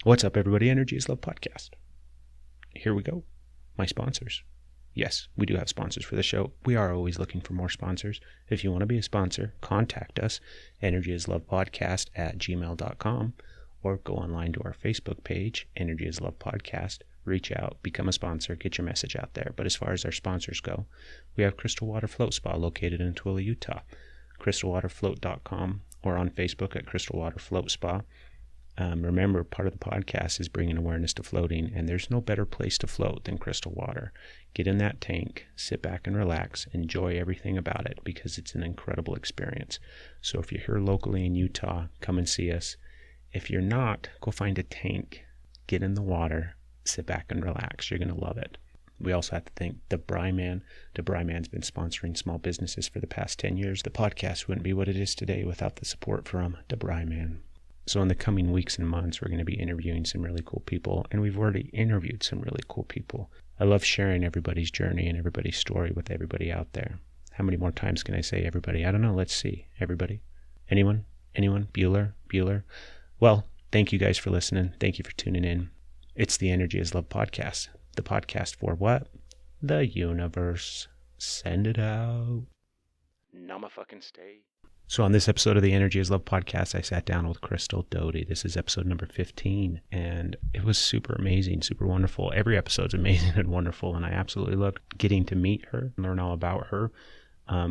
What's up, everybody? Energy is Love podcast. Here we go. My sponsors. Yes, we do have sponsors for the show. We are always looking for more sponsors. If you want to be a sponsor, contact us, energyislovepodcast@gmail.com, or go online to our Facebook page, Energy is Love Podcast. Reach out, become a sponsor, get your message out there. But as far as our sponsors go, we have Crystal Water Float Spa located in Twilla, Utah. crystalwaterfloat.com or on Facebook at Crystal Water Float Spa. Remember, part of the podcast is bringing awareness to floating, and there's no better place to float than crystal water. Get in that tank, sit back and relax, enjoy everything about it because it's an incredible experience. So if you're here locally in Utah, come and see us. If you're not, go find a tank, get in the water, sit back and relax. You're going to love it. We also have to thank DeBry Man. DeBry Man's been sponsoring small businesses for the past 10 years. The podcast wouldn't be what it is today without the support from DeBry Man. So in the coming weeks and months, we're going to be interviewing some really cool people, and we've already interviewed some really cool people. I love sharing everybody's journey and everybody's story with everybody out there. How many more times can I say everybody? I don't know. Let's see. Everybody? Anyone? Bueller? Well, thank you guys for listening. Thank you for tuning in. It's the Energy is Love podcast. The podcast for what? The universe. Send it out. Namaste. So on this episode of the Energy is Love podcast, I sat down with Crystal Doty. This is episode number 15, and it was super amazing, super wonderful. Every episode's amazing and wonderful, and I absolutely loved getting to meet her, learn all about her.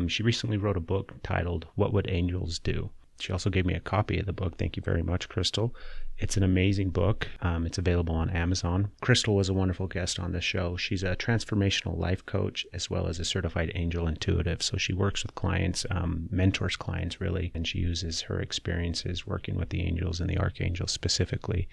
She recently wrote a book titled What Would Angels Do? She also gave me a copy of the book. Thank you very much, Crystal. It's an amazing book. It's available on Amazon. Crystal was a wonderful guest on the show. She's a transformational life coach as well as a certified angel intuitive. So she works with clients, mentors clients really, and she uses her experiences working with the angels and the archangels specifically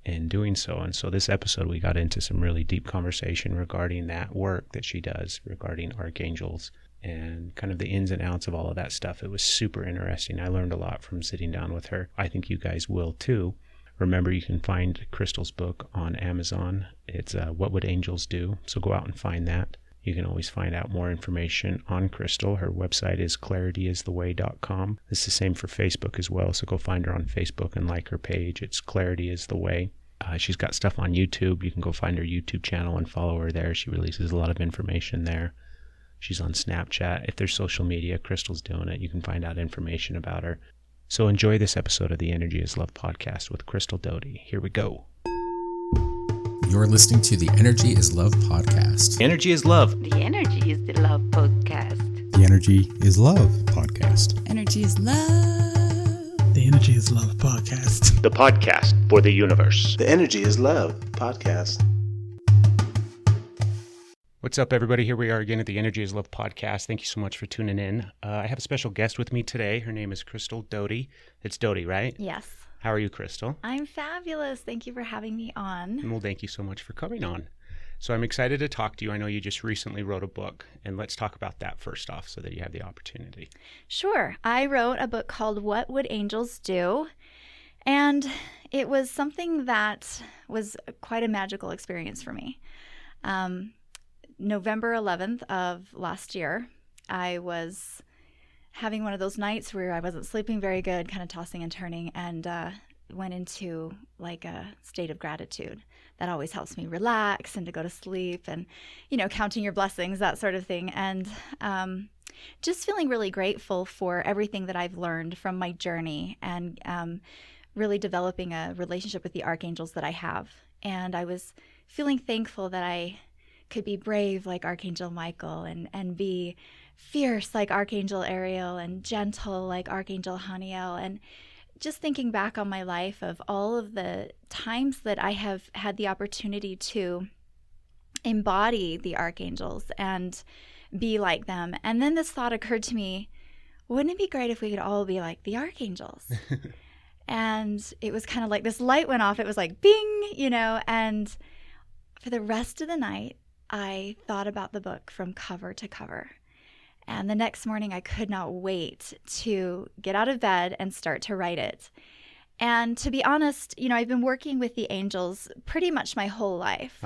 in doing so. And so this episode, we got into some really deep conversation regarding that work that she does regarding archangels and kind of the ins and outs of all of that stuff. It was super interesting. I learned a lot from sitting down with her. I think you guys will too. Remember, you can find Crystal's book on Amazon. It's What Would Angels Do? So go out and find that. You can always find out more information on Crystal. Her website is clarityistheway.com. It's the same for Facebook as well. So go find her on Facebook and like her page. It's Clarity is the Way. She's got stuff on YouTube. You can go find her YouTube channel and follow her there. She releases a lot of information there. She's on Snapchat. If there's social media, Crystal's doing it. You can find out information about her. So enjoy this episode of the Energy is Love podcast with Crystal Doty. Here we go. You're listening to the Energy is Love podcast. Energy is love. The Energy is the Love podcast. The Energy is Love podcast. Energy is love. The Energy is Love podcast. The podcast for the universe. The Energy is Love podcast. What's up, everybody? Here we are again at the Energy is Love podcast. Thank you so much for tuning in. I have a special guest with me today. Her name is Crystal Doty. It's Doty, right? Yes. How are you, Crystal? I'm fabulous. Thank you for having me on. Well, thank you so much for coming on. So I'm excited to talk to you. I know you just recently wrote a book, and let's talk about that first off so that you have the opportunity. Sure. I wrote a book called What Would Angels Do? And it was something that was quite a magical experience for me. November 11th of last year, I was having one of those nights where I wasn't sleeping very good, kind of tossing and turning, and went into like a state of gratitude. That always helps me relax and to go to sleep and, counting your blessings, that sort of thing. And just feeling really grateful for everything that I've learned from my journey and really developing a relationship with the archangels that I have. And I was feeling thankful that I could be brave like Archangel Michael and be fierce like Archangel Ariel and gentle like Archangel Haniel. And just thinking back on my life of all of the times that I have had the opportunity to embody the archangels and be like them. And then this thought occurred to me, wouldn't it be great if we could all be like the archangels? And it was kind of like this light went off. It was like bing, and for the rest of the night, I thought about the book from cover to cover. And the next morning, I could not wait to get out of bed and start to write it. And to be honest, I've been working with the angels pretty much my whole life.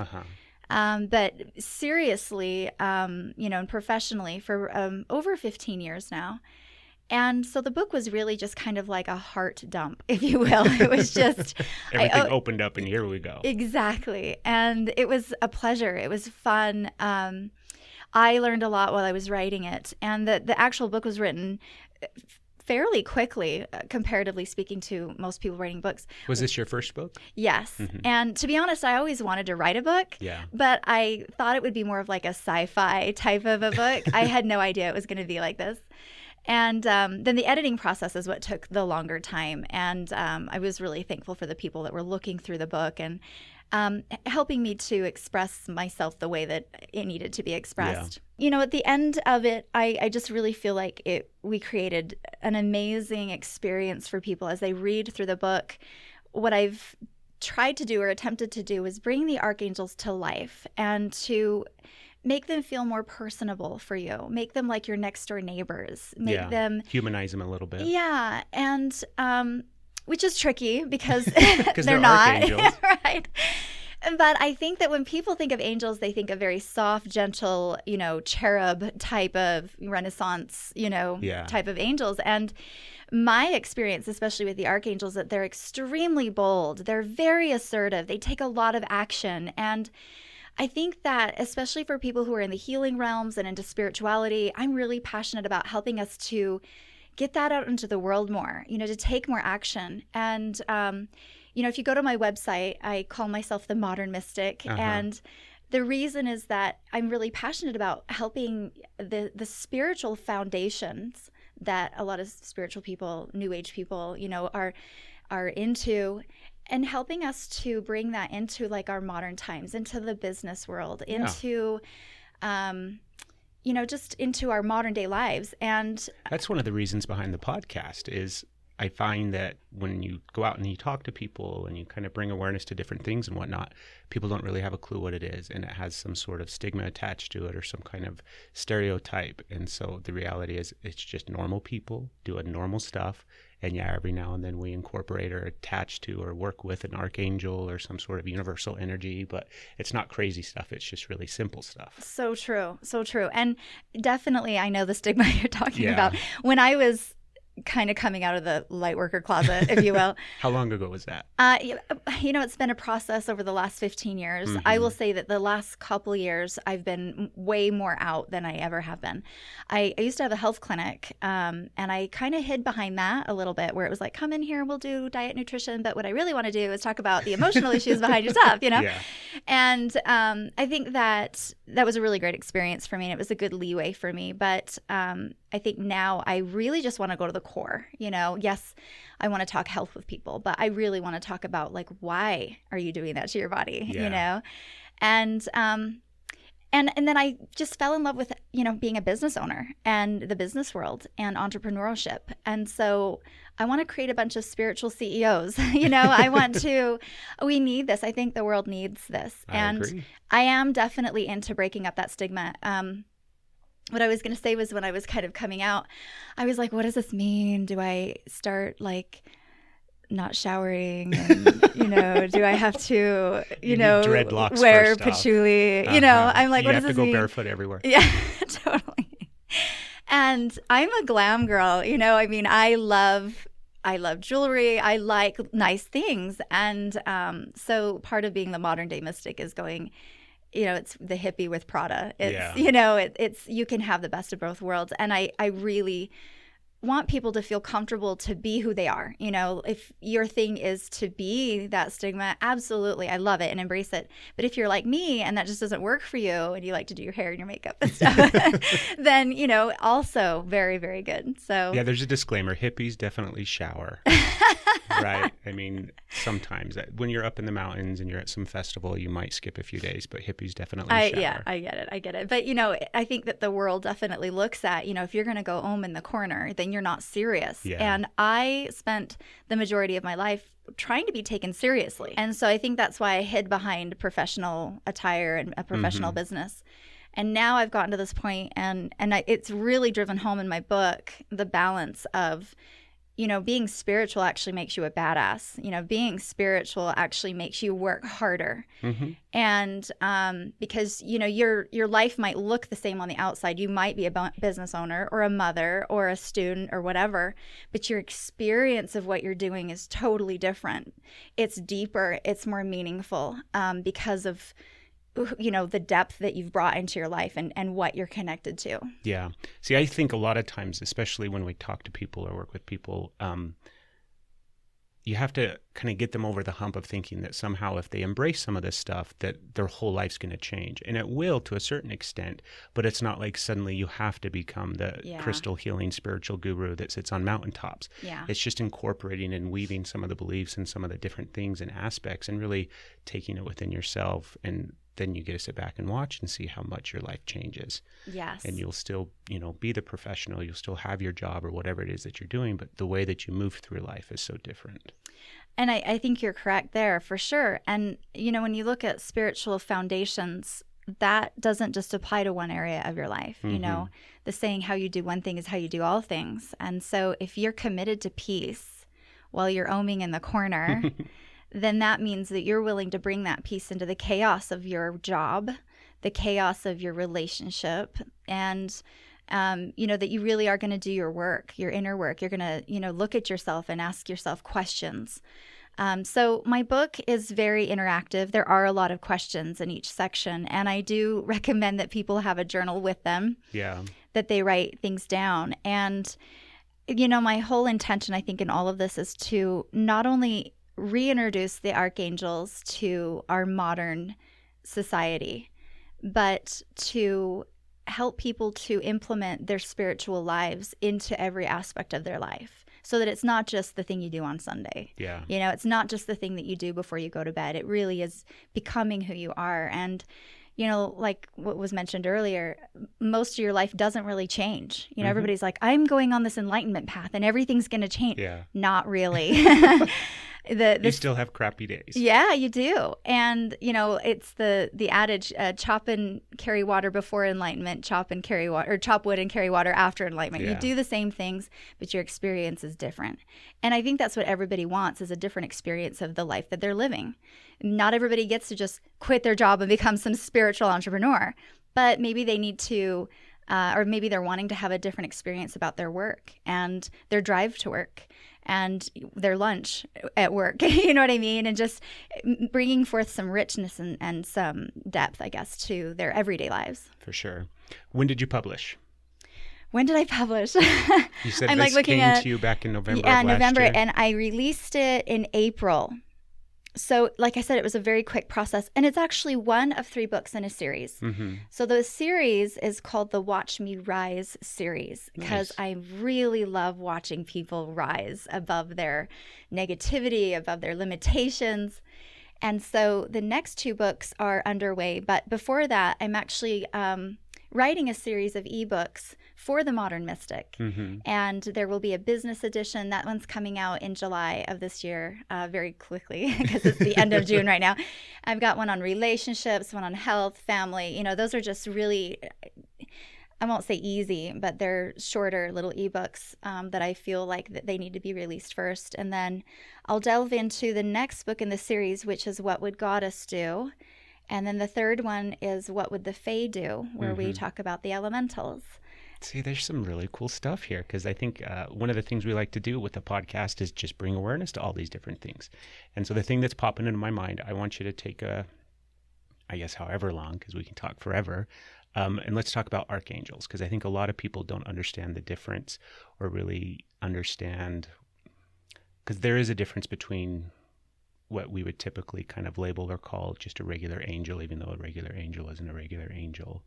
But seriously, and professionally for over 15 years now. And so the book was really just kind of like a heart dump, if you will. It was just Everything opened up and here we go. Exactly. And it was a pleasure. It was fun. I learned a lot while I was writing it. And the actual book was written fairly quickly, comparatively speaking to most people writing books. Was this your first book? Yes. And to be honest, I always wanted to write a book, but I thought it would be more of like a sci-fi type of a book. I had no idea it was going to be like this. And then the editing process is what took the longer time. And I was really thankful for the people that were looking through the book and helping me to express myself the way that it needed to be expressed. You know, at the end of it, I just really feel like we created an amazing experience for people as they read through the book. What I've tried to do or attempted to do is bring the archangels to life and to make them feel more personable for you. Make them like your next door neighbors. Make them humanize them a little bit. Yeah, and which is tricky because they're not archangels. Right. But I think that when people think of angels, they think of very soft, gentle, cherub type of Renaissance, type of angels. And my experience, especially with the archangels, that they're extremely bold. They're very assertive. They take a lot of action. And I think that especially for people who are in the healing realms and into spirituality, I'm really passionate about helping us to get that out into the world more, to take more action. And, if you go to my website, I call myself the Modern Mystic. And the reason is that I'm really passionate about helping the spiritual foundations that a lot of spiritual people, New Age people, are into, and helping us to bring that into like our modern times, into the business world, into just into our modern day lives. And that's one of the reasons behind the podcast is I find that when you go out and you talk to people and you kind of bring awareness to different things and whatnot, people don't really have a clue what it is, and it has some sort of stigma attached to it or some kind of stereotype. And so the reality is it's just normal people doing normal stuff. And every now and then we incorporate or attach to or work with an archangel or some sort of universal energy, but it's not crazy stuff. It's just really simple stuff. So true. So true. And definitely I know the stigma you're talking about. When I was kind of coming out of the light worker closet, if you will. How long ago was that? It's been a process over the last 15 years. I will say that the last couple years, I've been way more out than I ever have been. I used to have a health clinic, and I kind of hid behind that a little bit, where it was like, come in here, we'll do diet, nutrition. But what I really want to do is talk about the emotional issues behind your stuff, Yeah. And I think that was a really great experience for me, and it was a good leeway for me. But I think now I really just want to go to the core. Yes, I want to talk health with people, but I really want to talk about like, why are you doing that to your body? And then I just fell in love with being a business owner and the business world and entrepreneurship. And so I want to create a bunch of spiritual CEOs. We need this. I think the world needs this. I agree. I am definitely into breaking up that stigma. What I was going to say was when I was kind of coming out, I was like, what does this mean? Do I start like not showering? And, do I have to, dreadlocks wear first patchouli? I'm like, what does this mean? You have to go barefoot everywhere. Yeah, totally. And I'm a glam girl, I love jewelry. I like nice things. And so part of being the modern day mystic is going, it's the hippie with Prada. It's, it's you can have the best of both worlds. And I really want people to feel comfortable to be who they are. If your thing is to be that stigma, absolutely, I love it and embrace it. But if you're like me and that just doesn't work for you and you like to do your hair and your makeup and stuff, then, also very, very good. So yeah, there's a disclaimer. Hippies definitely shower. Right. I mean, sometimes when you're up in the mountains and you're at some festival, you might skip a few days, but hippies definitely shower. Yeah, I get it. But, I think that the world definitely looks at, if you're going to go home in the corner, then you're not serious. Yeah. And I spent the majority of my life trying to be taken seriously. And so I think that's why I hid behind professional attire and a professional business. And now I've gotten to this point, and it's really driven home in my book, the balance of being spiritual actually makes you a badass. Being spiritual actually makes you work harder. Mm-hmm. And because, your life might look the same on the outside. You might be a business owner or a mother or a student or whatever, but your experience of what you're doing is totally different. It's deeper. It's more meaningful because of the depth that you've brought into your life and what you're connected to. Yeah. See, I think a lot of times, especially when we talk to people or work with people, you have to kind of get them over the hump of thinking that somehow if they embrace some of this stuff, that their whole life's going to change. And it will to a certain extent, but it's not like suddenly you have to become the crystal healing spiritual guru that sits on mountaintops. Yeah. It's just incorporating and weaving some of the beliefs and some of the different things and aspects and really taking it within yourself, and then you get to sit back and watch and see how much your life changes. Yes. And you'll still, be the professional. You'll still have your job or whatever it is that you're doing, but the way that you move through life is so different. And I think you're correct there for sure. And, when you look at spiritual foundations, that doesn't just apply to one area of your life. Mm-hmm. The saying, how you do one thing is how you do all things. And so if you're committed to peace while you're oming in the corner, then that means that you're willing to bring that peace into the chaos of your job, the chaos of your relationship, and that you really are going to do your work, your inner work. You're going to, look at yourself and ask yourself questions. So my book is very interactive. There are a lot of questions in each section, and I do recommend that people have a journal with them. Yeah. That they write things down. And, my whole intention, I think, in all of this is to not only reintroduce the archangels to our modern society, but to help people to implement their spiritual lives into every aspect of their life, so that it's not just the thing you do on Sunday. Yeah. It's not just the thing that you do before you go to bed. It really is becoming who you are. And like what was mentioned earlier, most of your life doesn't really change. Mm-hmm. Everybody's like, I'm going on this enlightenment path and everything's going to change. Yeah. Not really. You still have crappy days. Yeah, you do. And, it's the adage, chop and carry water before enlightenment, chop wood and carry water after enlightenment. Yeah. You do the same things, but your experience is different. And I think that's what everybody wants, is a different experience of the life that they're living. Not everybody gets to just quit their job and become some spiritual entrepreneur, but maybe they need to, or maybe they're wanting to have a different experience about their work and their drive to work and their lunch at work, you know what I mean? And just bringing forth some richness and some depth, I guess, to their everyday lives. For sure. When did you publish? When did I publish? You said this came to you back in November of last November, year. and I released it in April. So, like I said, it was a very quick process, and it's actually one of 3 books in a series. Mm-hmm. So the series is called the Watch Me Rise series, because I really love watching people rise above their negativity, above their limitations. And so the next 2 books are underway. But before that, I'm actually writing a series of ebooks for the modern mystic. Mm-hmm. And there will be a business edition. That one's coming out in July of this year, very quickly, because it's the end of June right now. I've got one on relationships, one on health, family. Those are just really, I won't say easy, but they're shorter little ebooks that I feel like that they need to be released first. And then I'll delve into the next book in the series, which is What Would Goddess Do? And then the third one is What Would the Fae Do? Where we talk about the elementals. See, there's some really cool stuff here, because I think one of the things we like to do with the podcast is just bring awareness to all these different things. And so the thing that's popping into my mind, I want you to take I guess however long, because we can talk forever, and let's talk about archangels, because I think a lot of people don't understand the difference or really understand, because there is a difference between what we would typically kind of label or call just a regular angel, even though a regular angel isn't a regular angel.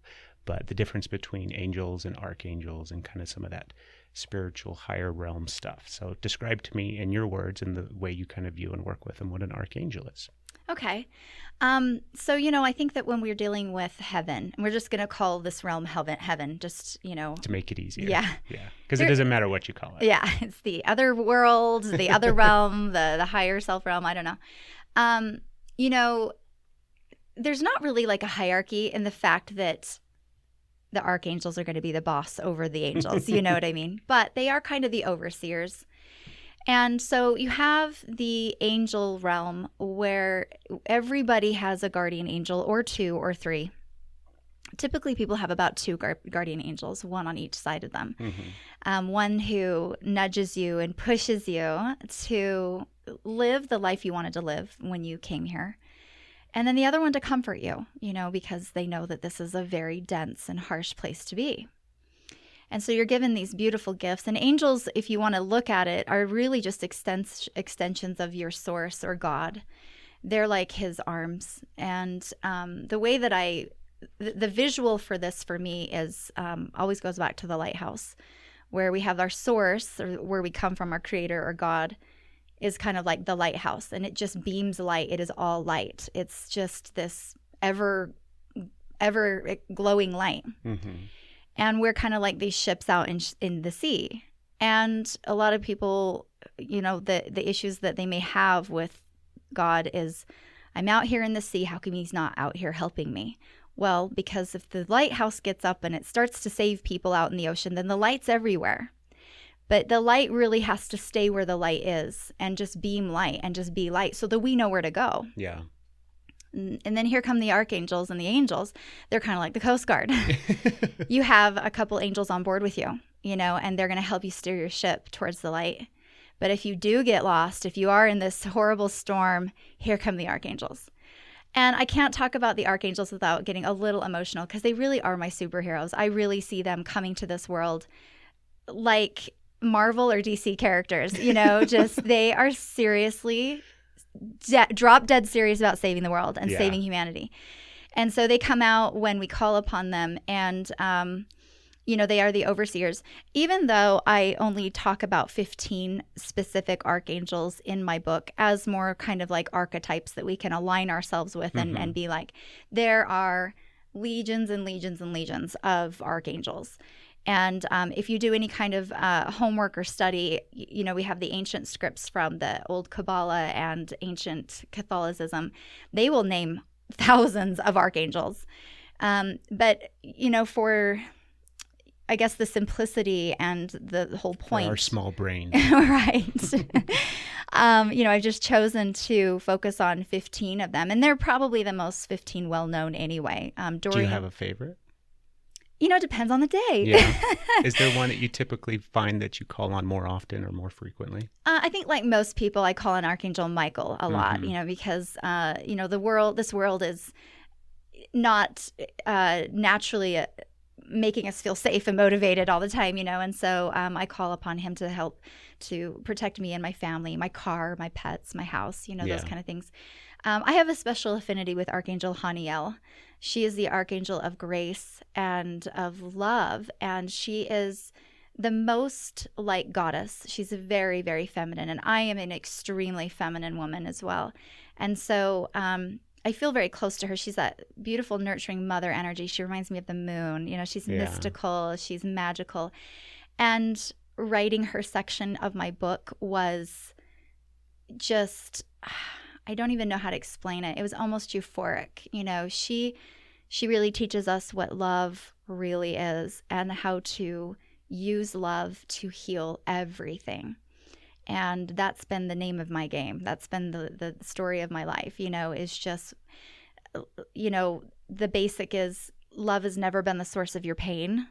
But the difference between angels and archangels and kind of some of that spiritual higher realm stuff. So describe to me in your words and the way you kind of view and work with them what an archangel is. Okay. So, I think that when we're dealing with heaven, and we're just going to call this realm heaven, just, To make it easier. Yeah. Yeah. Because it doesn't matter what you call it. Yeah. It's the other world, the other realm, the higher self realm. I don't know. There's not really like a hierarchy in the fact that the archangels are going to be the boss over the angels. You know what I mean? But they are kind of the overseers. And so you have the angel realm where everybody has a guardian angel or two or three. Typically, people have about two guardian angels, one on each side of them. One who nudges you and pushes you to live the life you wanted to live when you came here. And then the other one to comfort you, because they know that this is a very dense and harsh place to be. And so you're given these beautiful gifts. And angels, if you want to look at it, are really just extensions of your source or God. They're like his arms. And the way that the visual for this for me is always goes back to the lighthouse, where we have our source, or where we come from, our creator or God, is kind of like the lighthouse. And it just beams light. It is all light. It's just this ever glowing light. And we're kind of like these ships out in the sea. And a lot of people, the issues that they may have with God is, I'm out here in the sea. How come he's not out here helping me? Well, because if the lighthouse gets up and it starts to save people out in the ocean, then the light's everywhere. But the light really has to stay where the light is and just beam light and just be light so that we know where to go. Yeah. And then here come the archangels and the angels. They're kind of like the Coast Guard. You have a couple angels on board with you, and they're going to help you steer your ship towards the light. But if you do get lost, if you are in this horrible storm, here come the archangels. And I can't talk about the archangels without getting a little emotional, because they really are my superheroes. I really see them coming to this world like Marvel or DC characters, just they are seriously drop dead serious about saving the world and saving humanity. And so they come out when we call upon them, and they are the overseers. Even though I only talk about 15 specific archangels in my book as more kind of like archetypes that we can align ourselves with and be like, there are legions and legions and legions of archangels. And if you do any kind of homework or study, we have the ancient scripts from the old Kabbalah and ancient Catholicism. They will name thousands of archangels. But, for, I guess, the simplicity and the whole point. For our small brain. Right. I've just chosen to focus on 15 of them. And they're probably the most 15 well-known anyway. Do you have a favorite? It depends on the day. Yeah. Is there one that you typically find that you call on more often or more frequently? I think like most people, I call on Archangel Michael a lot, because, this world is not naturally making us feel safe and motivated all the time, and so I call upon him to help to protect me and my family, my car, my pets, my house, those kind of things. I have a special affinity with Archangel Haniel. She is the Archangel of grace and of love, and she is the most like goddess. She's very, very feminine, and I am an extremely feminine woman as well. And so I feel very close to her. She's that beautiful, nurturing mother energy. She reminds me of the moon. She's mystical, she's magical. And writing her section of my book was just, I don't even know how to explain it. It was almost euphoric. She really teaches us what love really is and how to use love to heal everything. And that's been the name of my game. That's been the story of my life, is just, the basic is love has never been the source of your pain.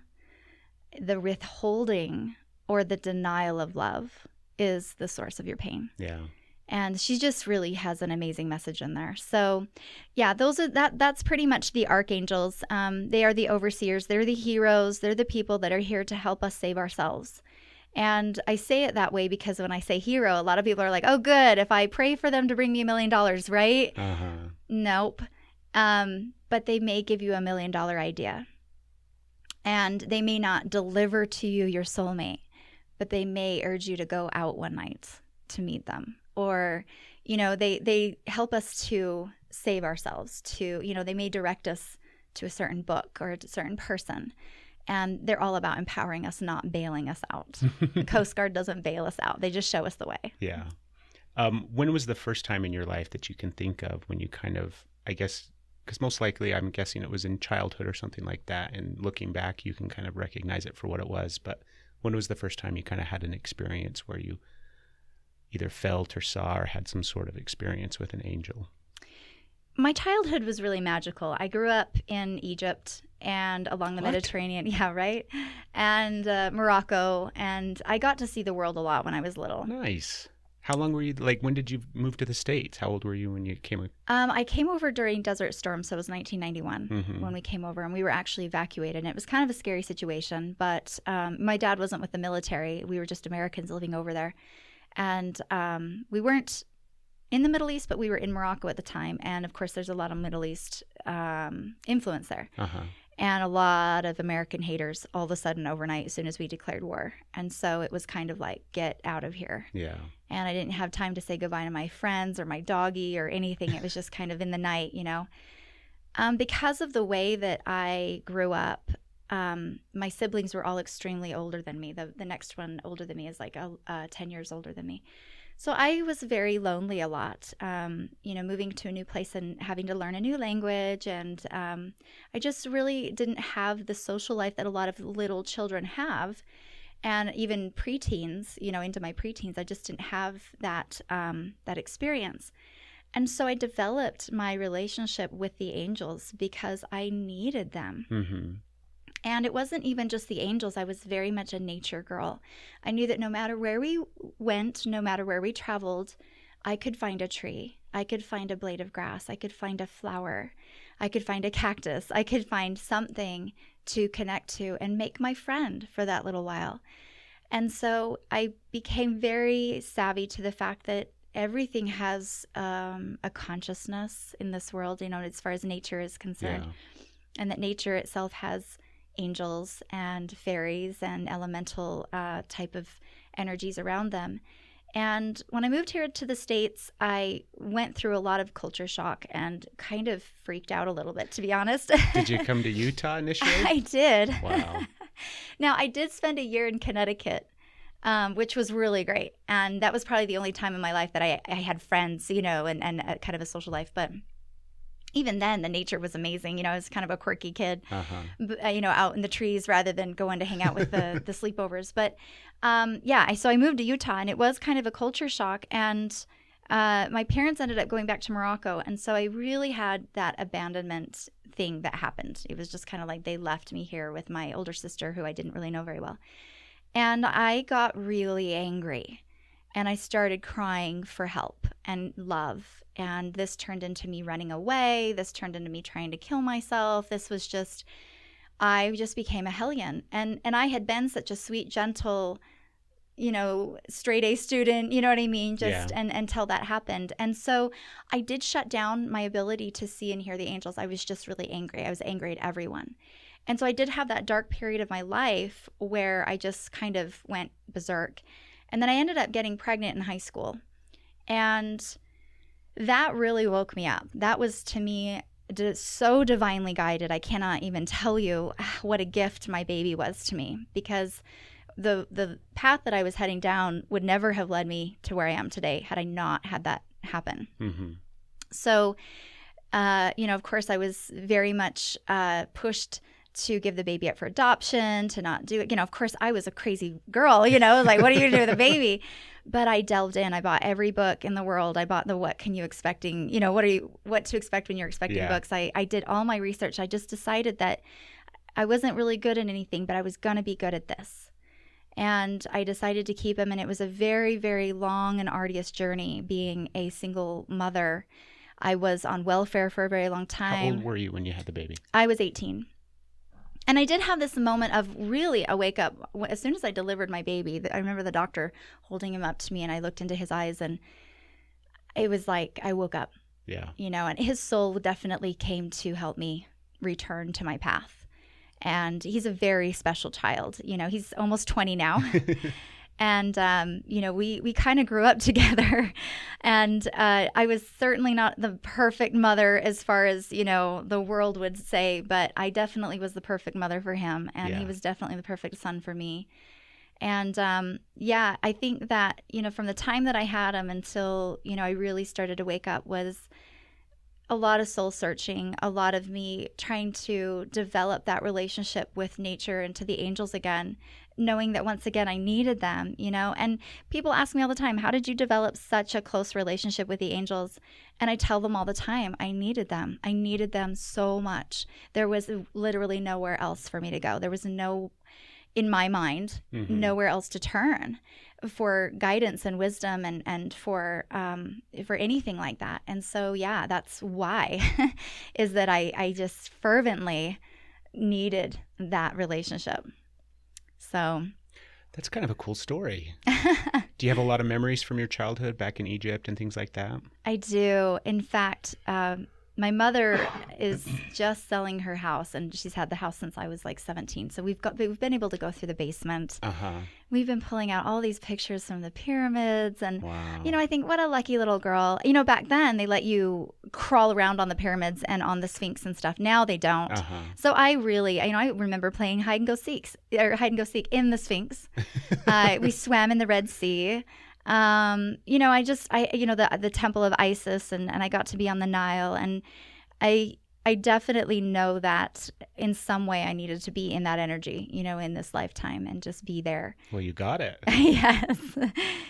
The withholding or the denial of love is the source of your pain. Yeah. And she just really has an amazing message in there. So, yeah, that's pretty much the archangels. They are the overseers. They're the heroes. They're the people that are here to help us save ourselves. And I say it that way because when I say hero, a lot of people are like, oh, good, if I pray for them to bring me $1 million, right? Nope. But they may give you $1 million idea. And they may not deliver to you your soulmate, but they may urge you to go out one night to meet them. Or, they help us to save ourselves, they may direct us to a certain book or a certain person. And they're all about empowering us, not bailing us out. The Coast Guard doesn't bail us out. They just show us the way. Yeah. When was the first time in your life that you can think of when you kind of, I guess, because most likely I'm guessing it was in childhood or something like that. And looking back, you can kind of recognize it for what it was. But when was the first time you kind of had an experience where you either felt or saw or had some sort of experience with an angel? My childhood was really magical. I grew up in Egypt and along the Mediterranean. Yeah, right. And Morocco. And I got to see the world a lot when I was little. Nice. How long were you, like, when did you move to the States? How old were you when you came? I came over during Desert Storm, so it was 1991 when we came over, and we were actually evacuated. And it was kind of a scary situation, but my dad wasn't with the military. We were just Americans living over there. And we weren't in the Middle East, but we were in Morocco at the time. And of course, there's a lot of Middle East influence there. And a lot of American haters all of a sudden overnight as soon as we declared war. And so it was kind of like, get out of here. Yeah. And I didn't have time to say goodbye to my friends or my doggy or anything. It was just kind of in the night, you know. Because of the way that I grew up, my siblings were all extremely older than me. The next one older than me is like 10 years older than me. So I was very lonely a lot, you know, moving to a new place and having to learn a new language. And I just really didn't have the social life that a lot of little children have. And even preteens, you know, into my preteens, I just didn't have that experience. And so I developed my relationship with the angels because I needed them. And it wasn't even just the angels. I was very much a nature girl. I knew that no matter where we went, no matter where we traveled, I could find a tree. I could find a blade of grass. I could find a flower. I could find a cactus. I could find something to connect to and make my friend for that little while. And so I became very savvy to the fact that everything has a consciousness in this world, you know, as far as nature is concerned. And that nature itself has angels and fairies and elemental type of energies around them. And when I moved here to the States, I went through a lot of culture shock and kind of freaked out a little bit, to be honest. Did you come to Utah initially? I did. Wow. Now, I did spend a year in Connecticut, which was really great. And that was probably the only time in my life that I had friends, you know, and kind of a social life. But even then, the nature was amazing. You know, I was kind of a quirky kid, you know, out in the trees rather than going to hang out with the sleepovers. But so I moved to Utah, and it was kind of a culture shock. And my parents ended up going back to Morocco. And so I really had that abandonment thing that happened. It was just kind of like they left me here with my older sister, who I didn't really know very well. And I got really angry. And I started crying for help and love. And this turned into me running away. This turned into me trying to kill myself. I just became a hellion. And I had been such a sweet, gentle, you know, straight A student, you know what I mean? Until that happened. And so I did shut down my ability to see and hear the angels. I was just really angry. I was angry at everyone. And so I did have that dark period of my life where I just kind of went berserk. And then I ended up getting pregnant in high school. And that really woke me up. That was, to me, so divinely guided. I cannot even tell you what a gift my baby was to me, because the path that I was heading down would never have led me to where I am today had I not had that happen. So, you know, of course, I was very much pushed to give the baby up for adoption, to not do it. You know, of course, I was a crazy girl, you know, like, what are you going to do with a baby? But I delved in. I bought every book in the world. I bought the What Can You Expecting, you know, what to expect when you're expecting books. I did all my research. I just decided that I wasn't really good at anything, but I was going to be good at this. And I decided to keep him. And it was a very, very long and arduous journey being a single mother. I was on welfare for a very long time. How old were you when you had the baby? I was 18. And I did have this moment of really a wake up. As soon as I delivered my baby, I remember the doctor holding him up to me, and I looked into his eyes, and it was like I woke up. Yeah. You know, and his soul definitely came to help me return to my path. And he's a very special child. You know, he's almost 20 now. And, you know, we kind of grew up together. And I was certainly not the perfect mother as far as, you know, the world would say, but I definitely was the perfect mother for him. And he was definitely the perfect son for me. And, I think that, you know, from the time that I had him until, you know, I really started to wake up was a lot of soul searching, a lot of me trying to develop that relationship with nature and to the angels again, knowing that once again I needed them, and people ask me all the time, how did you develop such a close relationship with the angels? And I tell them all the time, I needed them so much. There was literally nowhere else for me to go. There was in my mind, nowhere else to turn for guidance and wisdom and for anything like that. And so, yeah, that's why is that I just fervently needed that relationship. So that's kind of a cool story. Do you have a lot of memories from your childhood back in Egypt and things like that? I do. In fact, my mother is just selling her house, and she's had the house since I was like 17. So we've been able to go through the basement. We've been pulling out all these pictures from the pyramids, and wow. I think what a lucky little girl. Back then they let you crawl around on the pyramids and on the Sphinx and stuff. Now they don't. So I really, I remember playing hide and go seek in the Sphinx. We swam in the Red Sea. The temple of Isis, and I got to be on the Nile, and I definitely know that in some way I needed to be in that energy, in this lifetime and just be there. Well, you got it. Yes.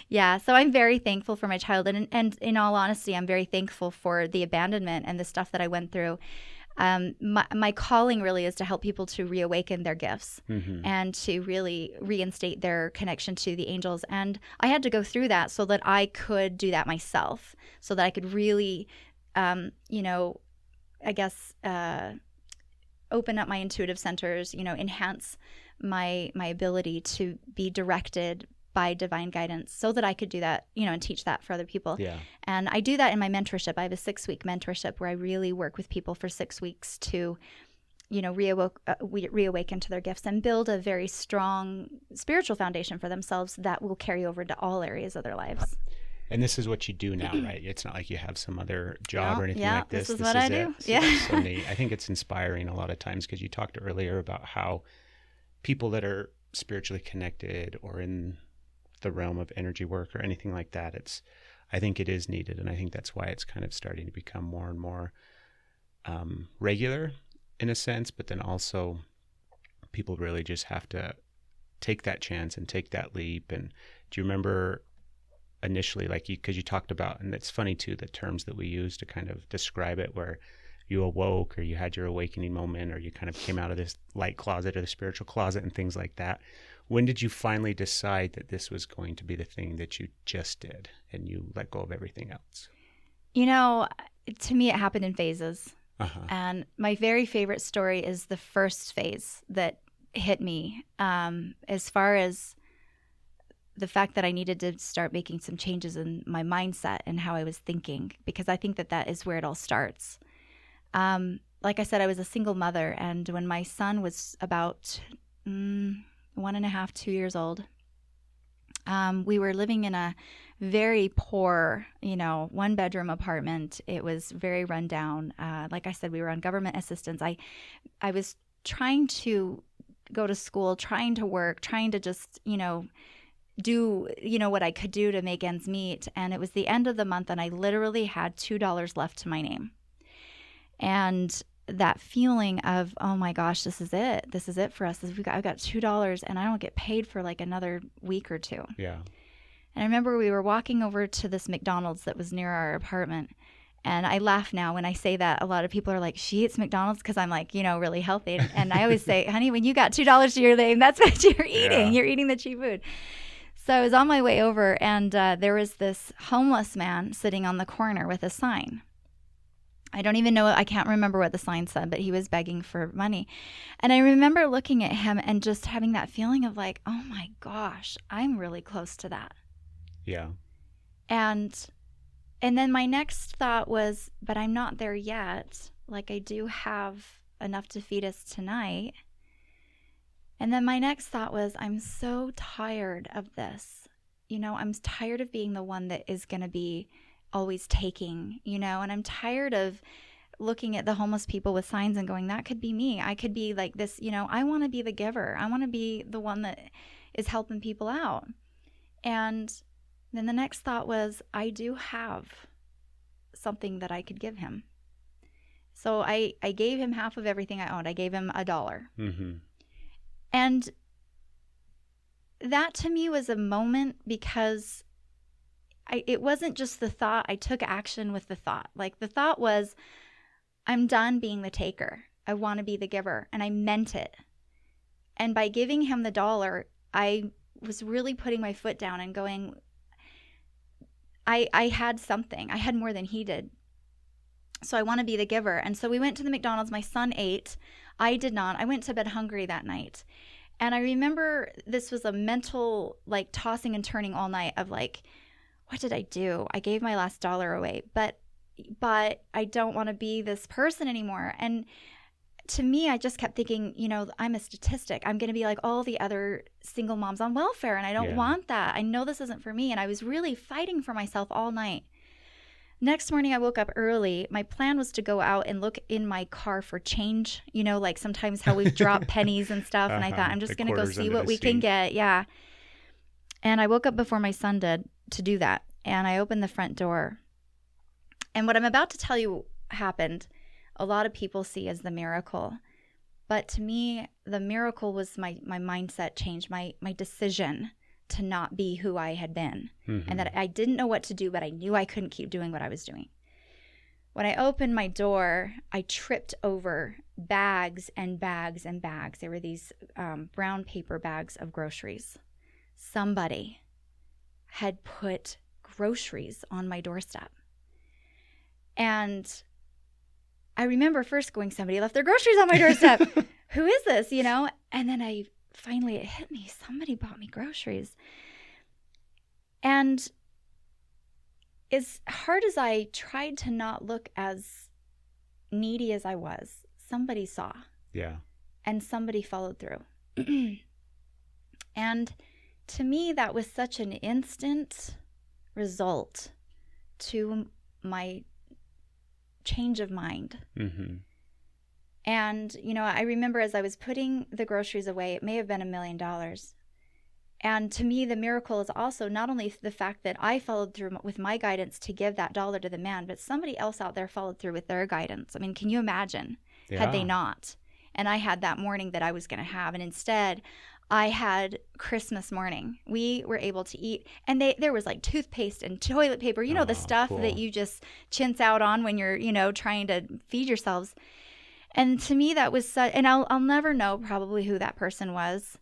Yeah. So I'm very thankful for my childhood, and in all honesty, I'm very thankful for the abandonment and the stuff that I went through. My calling really is to help people to reawaken their gifts and to really reinstate their connection to the angels. And I had to go through that so that I could do that myself, so that I could really, open up my intuitive centers, enhance my ability to be directed by divine guidance so that I could do that, and teach that for other people. Yeah. And I do that in my mentorship. I have a 6-week mentorship where I really work with people for 6 weeks to, reawaken to their gifts and build a very strong spiritual foundation for themselves that will carry over to all areas of their lives. And this is what you do now, right? It's not like you have some other job or anything like this. This is what I do. So that's so neat. I think it's inspiring a lot of times because you talked earlier about how people that are spiritually connected or in the realm of energy work or anything like that, I think it is needed, and I think that's why it's kind of starting to become more and more regular in a sense, but then also people really just have to take that chance and take that leap. And do you remember initially, because you talked about, and it's funny too, the terms that we use to kind of describe it, where you awoke or you had your awakening moment or you kind of came out of this light closet or the spiritual closet and things like that. When did you finally decide that this was going to be the thing that you just did and you let go of everything else? To me, it happened in phases. And my very favorite story is the first phase that hit me, as far as the fact that I needed to start making some changes in my mindset and how I was thinking, because I think that is where it all starts. Like I said, I was a single mother, and when my son was about 1.5, 2 years old, we were living in a very poor, 1-bedroom apartment. It was very run down. Like I said, we were on government assistance. I was trying to go to school, trying to work, trying to just, do, what I could do to make ends meet. And it was the end of the month, and I literally had $2 left to my name. And that feeling of, oh my gosh, this is it for us. I've got $2 and I don't get paid for like another week or two. Yeah. And I remember we were walking over to this McDonald's that was near our apartment. And I laugh now when I say that. A lot of people are like, she eats McDonald's, because I'm like, really healthy. And I always say, honey, when you got $2 to your name, that's what you're eating. Yeah. You're eating the cheap food. So I was on my way over, and there was this homeless man sitting on the corner with a sign. I don't even know, I can't remember what the sign said, but he was begging for money. And I remember looking at him and just having that feeling of like, oh my gosh, I'm really close to that. Yeah. And then my next thought was, but I'm not there yet. Like, I do have enough to feed us tonight. And then my next thought was, I'm so tired of this. I'm tired of being the one that is going to be always taking, and I'm tired of looking at the homeless people with signs and going, that could be me. I could be like this, I want to be the giver. I want to be the one that is helping people out. And then the next thought was, I do have something that I could give him. So I gave him half of everything I owned. I gave him $1. Mm-hmm. And that to me was a moment because it wasn't just the thought. I took action with the thought. Like the thought was, I'm done being the taker. I want to be the giver. And I meant it. And by giving him the $1, I was really putting my foot down and going, I had something. I had more than he did. So I want to be the giver. And so we went to the McDonald's. My son ate. I did not. I went to bed hungry that night. And I remember this was a mental, like, tossing and turning all night of like, what did I do? I gave my last $1 away, but I don't want to be this person anymore. And to me, I just kept thinking, I'm a statistic. I'm going to be like all the other single moms on welfare, and I don't want that. I know this isn't for me. And I was really fighting for myself all night. Next morning, I woke up early. My plan was to go out and look in my car for change, like sometimes how we've dropped pennies and stuff. And I thought, I'm just going to go see what we can get. Yeah. And I woke up before my son did to do that. And I opened the front door. And what I'm about to tell you happened, a lot of people see as the miracle. But to me, the miracle was my mindset change, my decision to not be who I had been. Mm-hmm. And that I didn't know what to do, but I knew I couldn't keep doing what I was doing. When I opened my door, I tripped over bags and bags and bags. There were these brown paper bags of groceries. Somebody had put groceries on my doorstep. And I remember first going, somebody left their groceries on my doorstep. Who is this, And then finally it hit me. Somebody bought me groceries. And as hard as I tried to not look as needy as I was, somebody saw. Yeah. And somebody followed through. And to me, that was such an instant result to my change of mind. Mm-hmm. And, I remember as I was putting the groceries away, it may have been $1 million. And to me, the miracle is also not only the fact that I followed through with my guidance to give that $1 to the man, but somebody else out there followed through with their guidance. I mean, can you imagine had they not? And I had that morning that I was going to have. And instead, I had Christmas morning. We were able to eat. And there was like toothpaste and toilet paper, the stuff cool. that you just chintz out on when you're, trying to feed yourselves. And to me, that was and I'll never know probably who that person was,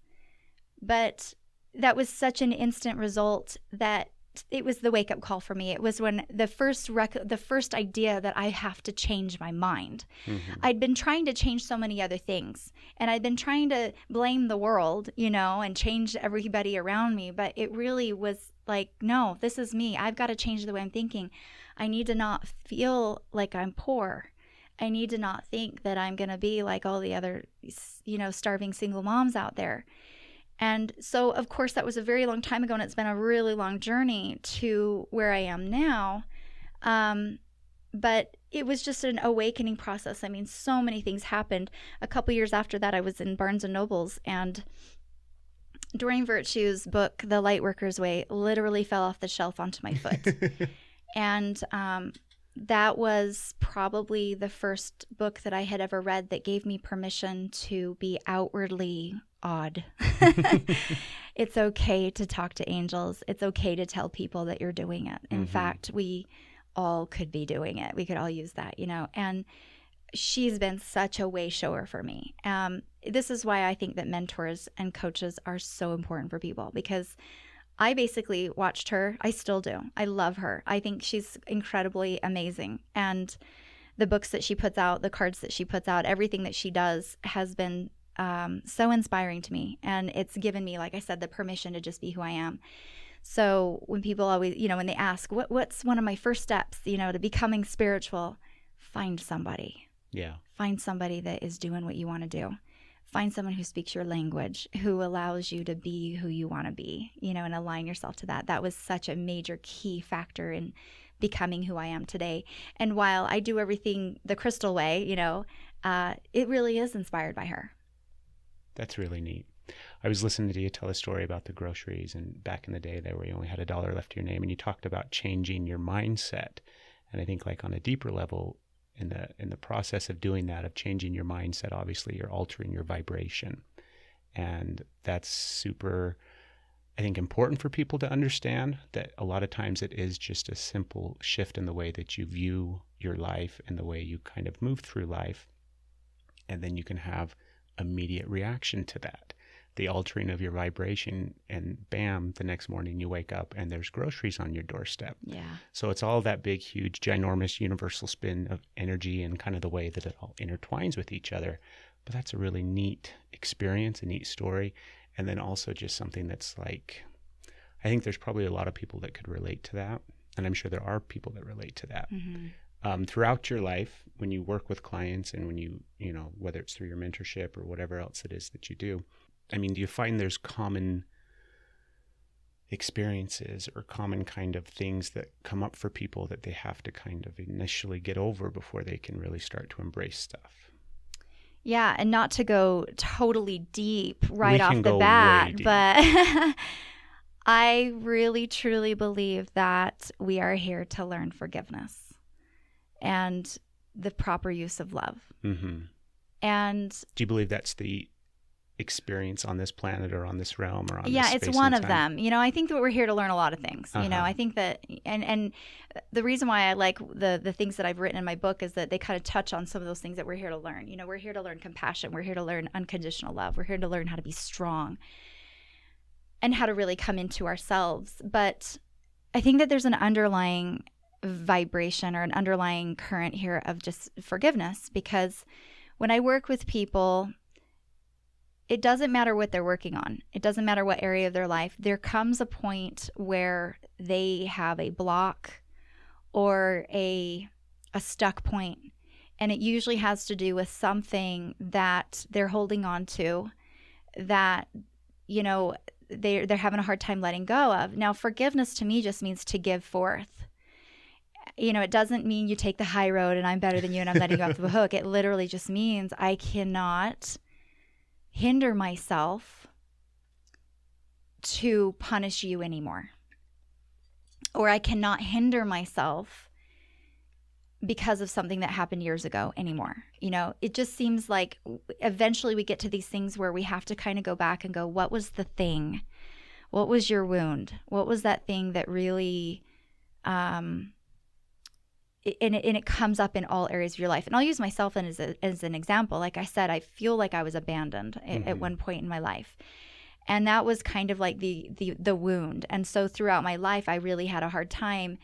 but that was such an instant result that it was the wake-up call for me. It was when the first idea that I have to change my mind. Mm-hmm. I'd been trying to change so many other things, and I'd been trying to blame the world, and change everybody around me, but it really was like, no, this is me. I've got to change the way I'm thinking. I need to not feel like I'm poor. I need to not think that I'm going to be like all the other, starving single moms out there. And so, of course, that was a very long time ago, and it's been a really long journey to where I am now. But it was just an awakening process. I mean, so many things happened. A couple years after that, I was in Barnes & Noble's, and Doreen Virtue's book, The Lightworker's Way, literally fell off the shelf onto my foot. And that was probably the first book that I had ever read that gave me permission to be outwardly odd. It's okay to talk to angels. It's okay to tell people that you're doing it. In fact, we all could be doing it. We could all use that, and she's been such a way shower for me. This is why I think that mentors and coaches are so important for people, because I basically watched her. I still do. I love her. I think she's incredibly amazing. And the books that she puts out, the cards that she puts out, everything that she does has been so inspiring to me. And it's given me, like I said, the permission to just be who I am. So when people always, when they ask, what's one of my first steps, to becoming spiritual, find somebody. Yeah. Find somebody that is doing what you want to do. Find someone who speaks your language, who allows you to be who you want to be, and align yourself to that. That was such a major key factor in becoming who I am today. And while I do everything the Crystal way, it really is inspired by her. That's really neat. I was listening to you tell a story about the groceries, and back in the day there where you only had $1 left to your name, and you talked about changing your mindset. And I think like on a deeper level, in the process of doing that, of changing your mindset, obviously you're altering your vibration. And that's super, I think, important for people to understand, that a lot of times it is just a simple shift in the way that you view your life and the way you kind of move through life. And then you can have immediate reaction to that, the altering of your vibration, and bam, the next morning you wake up and there's groceries on your doorstep. Yeah. So it's all that big, huge, ginormous universal spin of energy and kind of the way that it all intertwines with each other. But that's a really neat experience, a neat story. And then also just something that's like, I think there's probably a lot of people that could relate to that. And I'm sure there are people that relate to that. Mm-hmm. Throughout your life, when you work with clients and when you know, whether it's through your mentorship or whatever else it is that you do, I mean, do you find there's common experiences or common kind of things that come up for people that they have to kind of initially get over before they can really start to embrace stuff? Yeah, and not to go totally deep right We off can the go way bat, deep. but I really truly believe that we are here to learn forgiveness and the proper use of love. Mm-hmm. And Do you believe that's the experience on this planet or on this realm or on this yeah, space it's one and of time? them. You know, I think that we're here to learn a lot of things. You know, Uh-huh. I think that, and the reason why I like the things that I've written in my book is that they kind of touch on some of those things that we're here to learn. You know, we're here to learn compassion. We're here to learn unconditional love. We're here to learn how to be strong and how to really come into ourselves. But I think that there's an underlying vibration or an underlying current here of just forgiveness, because when I work with people, it doesn't matter what they're working on. It doesn't matter what area of their life. There comes a point where they have a block or a stuck point, and it usually has to do with something that they're holding on to that, you know, they're having a hard time letting go of. Now, forgiveness to me just means to give forth. You know, it doesn't mean you take the high road and I'm better than you and I'm letting you off the hook. It literally just means I cannot hinder myself to punish you anymore. Or I cannot hinder myself because of something that happened years ago anymore. You know, it just seems like eventually we get to these things where we have to kind of go back and go, what was the thing? What was your wound? What was that thing that really, and it comes up in all areas of your life. And I'll use myself as an example. Like I said, I feel like I was abandoned at one point in my life. And that was kind of like the wound. And so throughout my life, I really had a hard time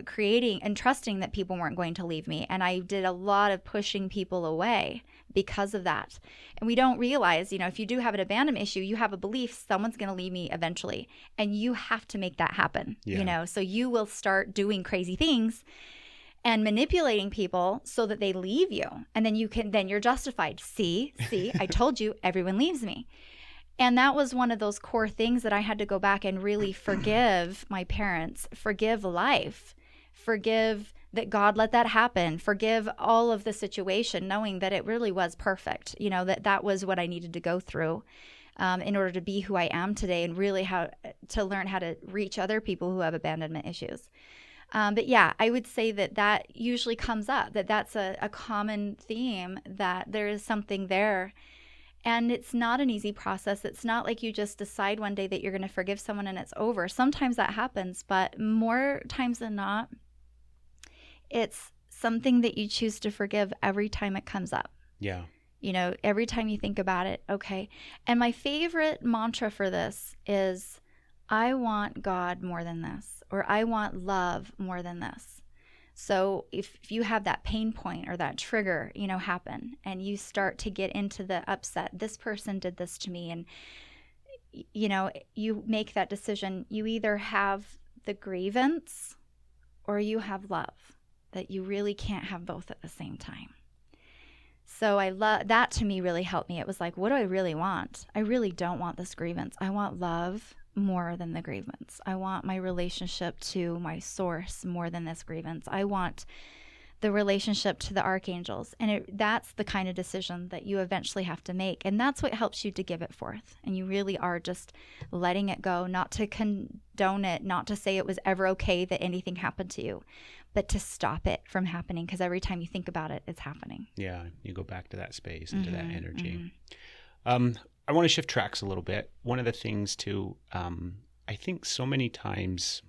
creating and trusting that people weren't going to leave me. And I did a lot of pushing people away because of that. And we don't realize, you know, if you do have an abandonment issue, you have a belief someone's going to leave me eventually. And you have to make that happen, you know, so you will start doing crazy things and manipulating people so that they leave you. And then you're justified. See, I told you everyone leaves me. And that was one of those core things that I had to go back and really forgive my parents, forgive life, forgive that God let that happen, forgive all of the situation, knowing that it really was perfect. You know, that was what I needed to go through in order to be who I am today, and really how to learn how to reach other people who have abandonment issues. But yeah, I would say that usually comes up, that's a common theme, that there is something there. And it's not an easy process. It's not like you just decide one day that you're going to forgive someone and it's over. Sometimes that happens, but more times than not, it's something that you choose to forgive every time it comes up. Yeah. You know, every time you think about it, okay. And my favorite mantra for this is, I want God more than this, or I want love more than this. So if you have that pain point or that trigger, you know, happen, and you start to get into the upset, this person did this to me, and, you know, you make that decision, you either have the grievance or you have love, that you really can't have both at the same time. So I love that. To me really helped me. It was like, what do I really want? I really don't want this grievance. I want love more than the grievance. I want my relationship to my source more than this grievance. I want the relationship to the archangels. And that's the kind of decision that you eventually have to make. And that's what helps you to give it forth. And you really are just letting it go, not to condone it, not to say it was ever okay that anything happened to you, but to stop it from happening, because every time you think about it, it's happening. Yeah, you go back to that space, into that energy. Mm-hmm. I want to shift tracks a little bit. One of the things too, I think so many times,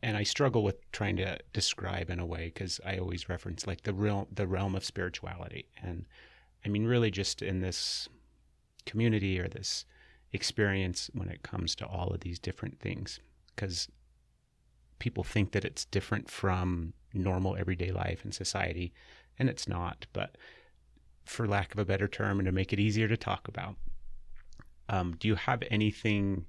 and I struggle with trying to describe in a way, because I always reference like the realm of spirituality. And I mean, really just in this community or this experience when it comes to all of these different things, because people think that it's different from normal everyday life and society, and it's not. But for lack of a better term, and to make it easier to talk about, do you have anything?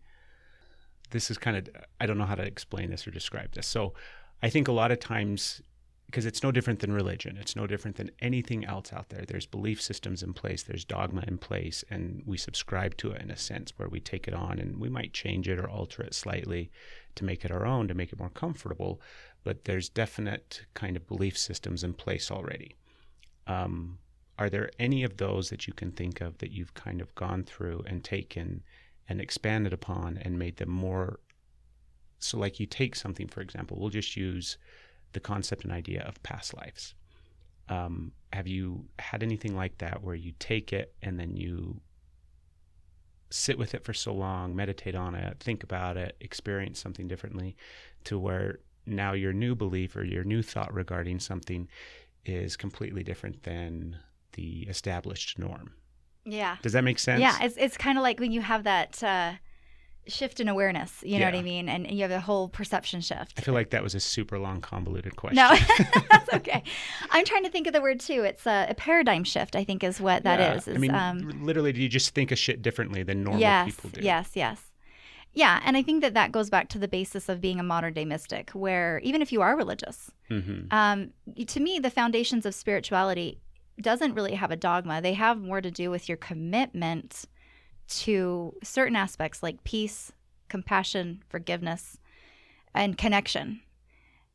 This is kind of, I don't know how to explain this or describe this. So I think a lot of times, because it's no different than religion, it's no different than anything else out there. There's belief systems in place, there's dogma in place, and we subscribe to it in a sense where we take it on, and we might change it or alter it slightly to make it our own, to make it more comfortable. But there's definite kind of belief systems in place already. Are there any of those that you can think of that you've kind of gone through and taken and expanded upon and made them more? So like you take something, for example, we'll just use the concept and idea of past lives. Have you had anything like that where you take it and then you sit with it for so long, meditate on it, think about it, experience something differently, to where now your new belief or your new thought regarding something is completely different than the established norm? Yeah. Does that make sense? Yeah, it's kind of like when you have that shift in awareness, you know what I mean? And you have a whole perception shift. I feel like that was a super long, convoluted question. No, that's okay. I'm trying to think of the word too. It's a paradigm shift, I think, is what that is. I mean, literally, do you just think of shit differently than normal people do? Yes. Yeah, and I think that goes back to the basis of being a modern day mystic, where even if you are religious, to me, the foundations of spirituality doesn't really have a dogma. They have more to do with your commitment to certain aspects like peace, compassion, forgiveness, and connection.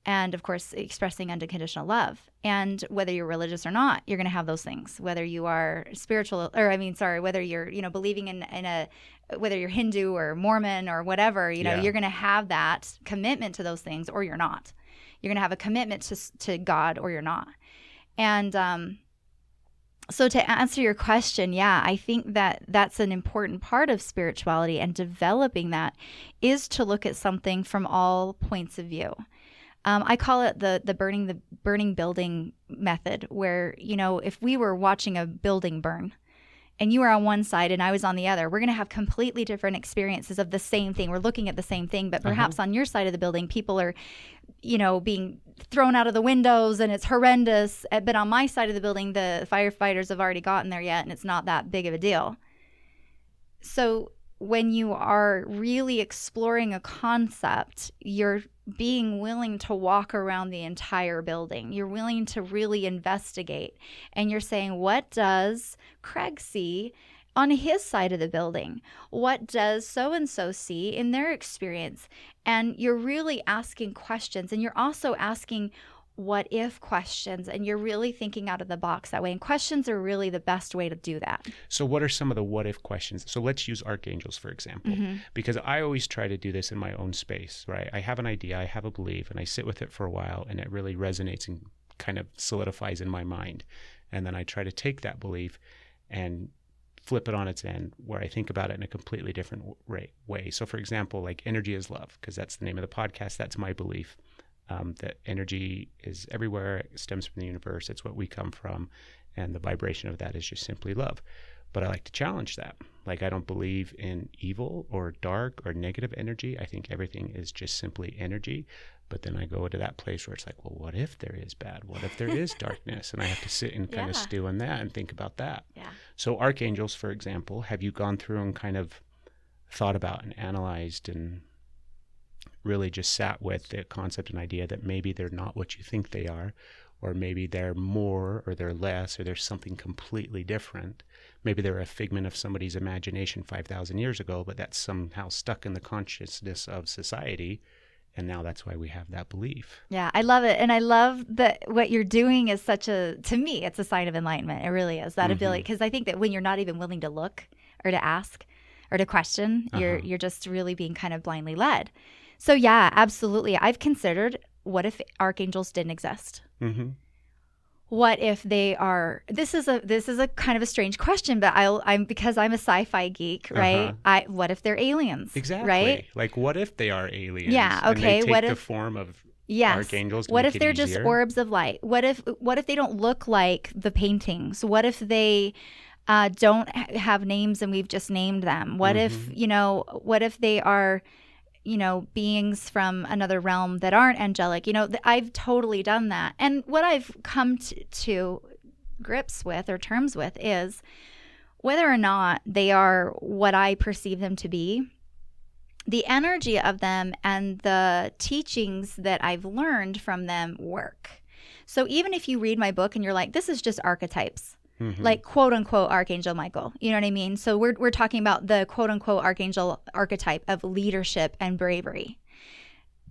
And of course, expressing unconditional love. And whether you're religious or not, you're going to have those things. Whether you are spiritual, whether you're believing in whether you're Hindu or Mormon or whatever, you're going to have that commitment to those things, or you're not. You're going to have a commitment to God, or you're not. And so to answer your question, I think that that's an important part of spirituality, and developing that is to look at something from all points of view. I call it the burning building method, where, if we were watching a building burn and you were on one side and I was on the other, we're going to have completely different experiences of the same thing. We're looking at the same thing, but perhaps on your side of the building, people are, being thrown out of the windows and it's horrendous. But on my side of the building, the firefighters have already gotten there yet, and it's not that big of a deal. So when you are really exploring a concept, you're being willing to walk around the entire building. You're willing to really investigate. And you're saying, what does Craig see on his side of the building? What does so-and-so see in their experience? And you're really asking questions. And you're also asking what if questions, and you're really thinking out of the box that way. And questions are really the best way to do that. So what are some of the what if questions? So let's use archangels, for example, because I always try to do this in my own space, right? I have an idea, I have a belief, and I sit with it for a while, and it really resonates and kind of solidifies in my mind. And then I try to take that belief and flip it on its end, where I think about it in a completely different way. So for example, like energy is love, because that's the name of the podcast. That's my belief. That energy is everywhere, it stems from the universe, it's what we come from, and the vibration of that is just simply love. But I like to challenge that. Like, I don't believe in evil or dark or negative energy. I think everything is just simply energy. But then I go to that place where it's like, well, what if there is bad? What if there is darkness? And I have to sit and kind of stew in that and think about that. Yeah. So archangels, for example, have you gone through and kind of thought about and analyzed and really just sat with the concept and idea that maybe they're not what you think they are, or maybe they're more, or they're less, or there's something completely different? Maybe they're a figment of somebody's imagination 5,000 years ago, but that's somehow stuck in the consciousness of society, and now that's why we have that belief. Yeah, I love it. And I love that what you're doing is to me, it's a sign of enlightenment. It really is, that ability. Because I think that when you're not even willing to look or to ask or to question, you're just really being kind of blindly led. So yeah, absolutely. I've considered what if archangels didn't exist? Mm-hmm. What if they are? This is a kind of a strange question, but I'm because I'm a sci-fi geek, right? What if they're aliens? Exactly. Right? Like, what if they are aliens? Yeah. And Okay. they take What the if form of yes? archangels to What make if it they're easier? just orbs of light? What if they don't look like the paintings? What if they don't have names and we've just named them? What if What if they are beings from another realm that aren't angelic? I've totally done that. And what I've come to grips with or terms with is whether or not they are what I perceive them to be, the energy of them and the teachings that I've learned from them work. So even if you read my book and you're like, this is just archetypes, like quote unquote Archangel Michael, you know what I mean? So we're talking about the quote unquote Archangel archetype of leadership and bravery.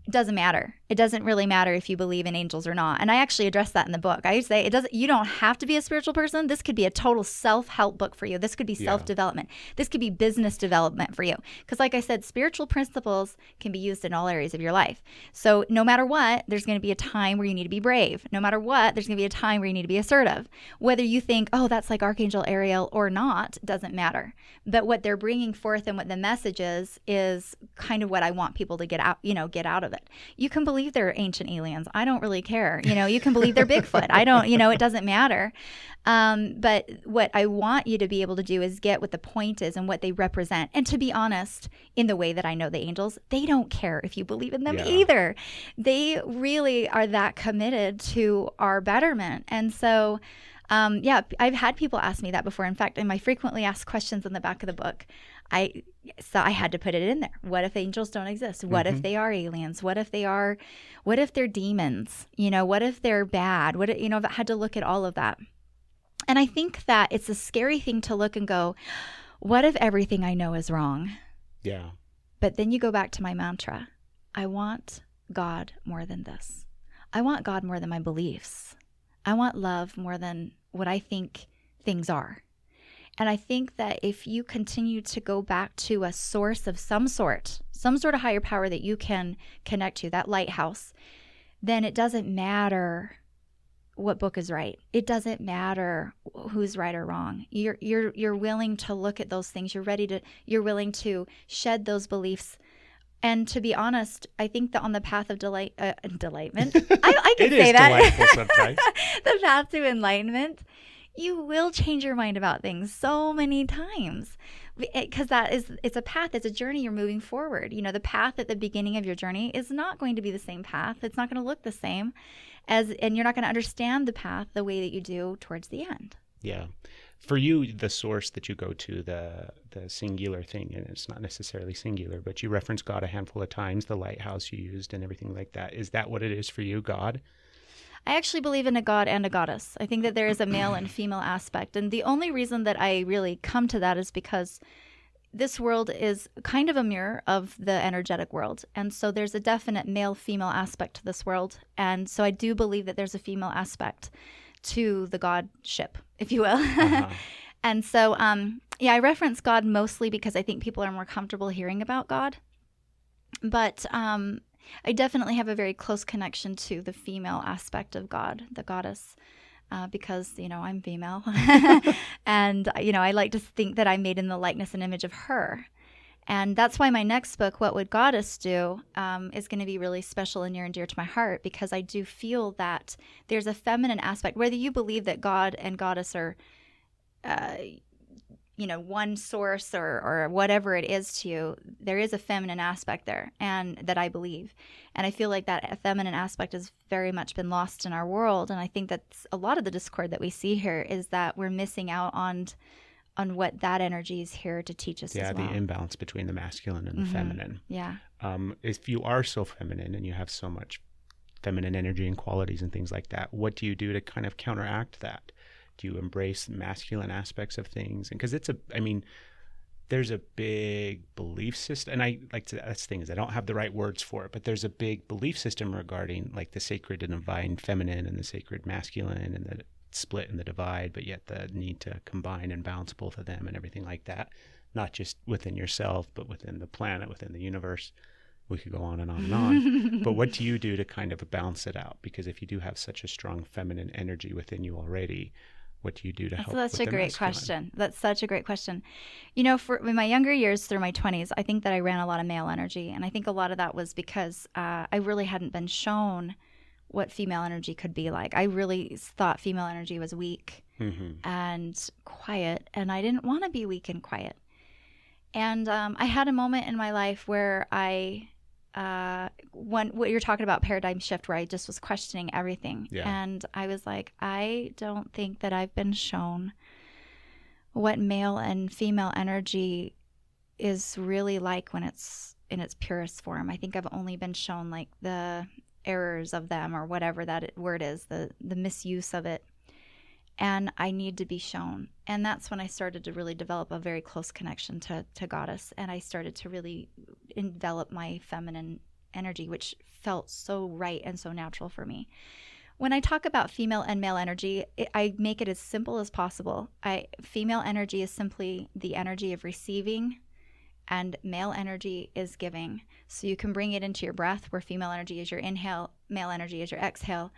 It doesn't matter. It doesn't really matter if you believe in angels or not. And I actually address that in the book. I say you don't have to be a spiritual person. This could be a total self-help book for you. This could be self-development. This could be business development for you. Because like I said, spiritual principles can be used in all areas of your life. So no matter what, there's going to be a time where you need to be brave. No matter what, there's going to be a time where you need to be assertive. Whether you think, oh, that's like Archangel Ariel or not, doesn't matter. But what they're bringing forth and what the message is kind of what I want people to get out of it. You can believe they're ancient aliens. I don't really care. You can believe they're Bigfoot. I don't, it doesn't matter. But what I want you to be able to do is get what the point is and what they represent. And to be honest, in the way that I know the angels, they don't care if you believe in them either. They really are that committed to our betterment. And so, I've had people ask me that before. In fact, in my frequently asked questions in the back of the book, I had to put it in there. What if angels don't exist? What if they are aliens? What if they're demons? What if they're bad? I've had to look at all of that. And I think that it's a scary thing to look and go, what if everything I know is wrong? Yeah. But then you go back to my mantra. I want God more than this. I want God more than my beliefs. I want love more than what I think things are. And I think that if you continue to go back to a source of some sort of higher power that you can connect to, that lighthouse, then it doesn't matter what book is right. It doesn't matter who's right or wrong. You're willing to look at those things. You're willing to shed those beliefs. And to be honest, I think that on the path of delightment, I can say that. It is delightful sometimes. The path to enlightenment, you will change your mind about things so many times, because it's a path, it's a journey you're moving forward. The path at the beginning of your journey is not going to be the same path. It's not going to look the same and you're not going to understand the path the way that you do towards the end. Yeah. For you, the source that you go to, the singular thing, and it's not necessarily singular, but you reference God a handful of times, the lighthouse you used and everything like that. Is that what it is for you, God? I actually believe in a god and a goddess. I think that there is a male and female aspect. And the only reason that I really come to that is because this world is kind of a mirror of the energetic world. And so there's a definite male-female aspect to this world. And so I do believe that there's a female aspect to the godship, if you will. And so, I reference God mostly because I think people are more comfortable hearing about God. But I definitely have a very close connection to the female aspect of God, the goddess, because, I'm female. And, I like to think that I'm made in the likeness and image of her. And that's why my next book, What Would Goddess Do, is going to be really special and near and dear to my heart, because I do feel that there's a feminine aspect. Whether you believe that God and goddess are, one source or whatever it is to you, there is a feminine aspect there, and that I believe. And I feel like that feminine aspect has very much been lost in our world. And I think that's a lot of the discord that we see here is that we're missing out on what that energy is here to teach us as well. Yeah, the imbalance between the masculine and the feminine. Yeah. If you are so feminine and you have so much feminine energy and qualities and things like that, what do you do to kind of counteract that? Do you embrace masculine aspects of things? And because there's a big belief system, and that's the thing is I don't have the right words for it, but there's a big belief system regarding like the sacred and divine feminine and the sacred masculine and the split and the divide, but yet the need to combine and balance both of them and everything like that, not just within yourself, but within the planet, within the universe. We could go on and on and on. But what do you do to kind of balance it out? Because if you do have such a strong feminine energy within you already, what do you do to help? That's such a great masculine? question. That's such a great question. You know, in my younger years through my 20s, I think that I ran a lot of male energy. And I think a lot of that was because I really hadn't been shown what female energy could be like. I really thought female energy was weak and quiet, and I didn't want to be weak and quiet. And I had a moment in my life where what you're talking about, paradigm shift, where I just was questioning everything. Yeah. And I was like, I don't think that I've been shown what male and female energy is really like when it's in its purest form. I think I've only been shown like the errors of them, or whatever that word is, the misuse of it. And I need to be shown. And that's when I started to really develop a very close connection to Goddess. And I started to really envelop my feminine energy, which felt so right and so natural for me. When I talk about female and male energy, I make it as simple as possible. Female energy is simply the energy of receiving, and male energy is giving. So you can bring it into your breath, where female energy is your inhale, male energy is your exhale.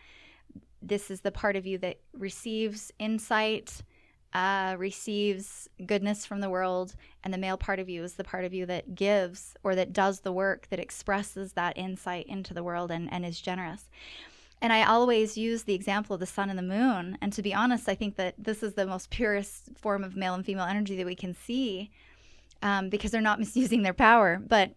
This is the part of you that receives insight, receives goodness from the world, and the male part of you is the part of you that gives, or that does the work, that expresses that insight into the world and is generous. And I always use the example of the sun and the moon. And to be honest, I think that this is the most purest form of male and female energy that we can see, because they're not misusing their power. But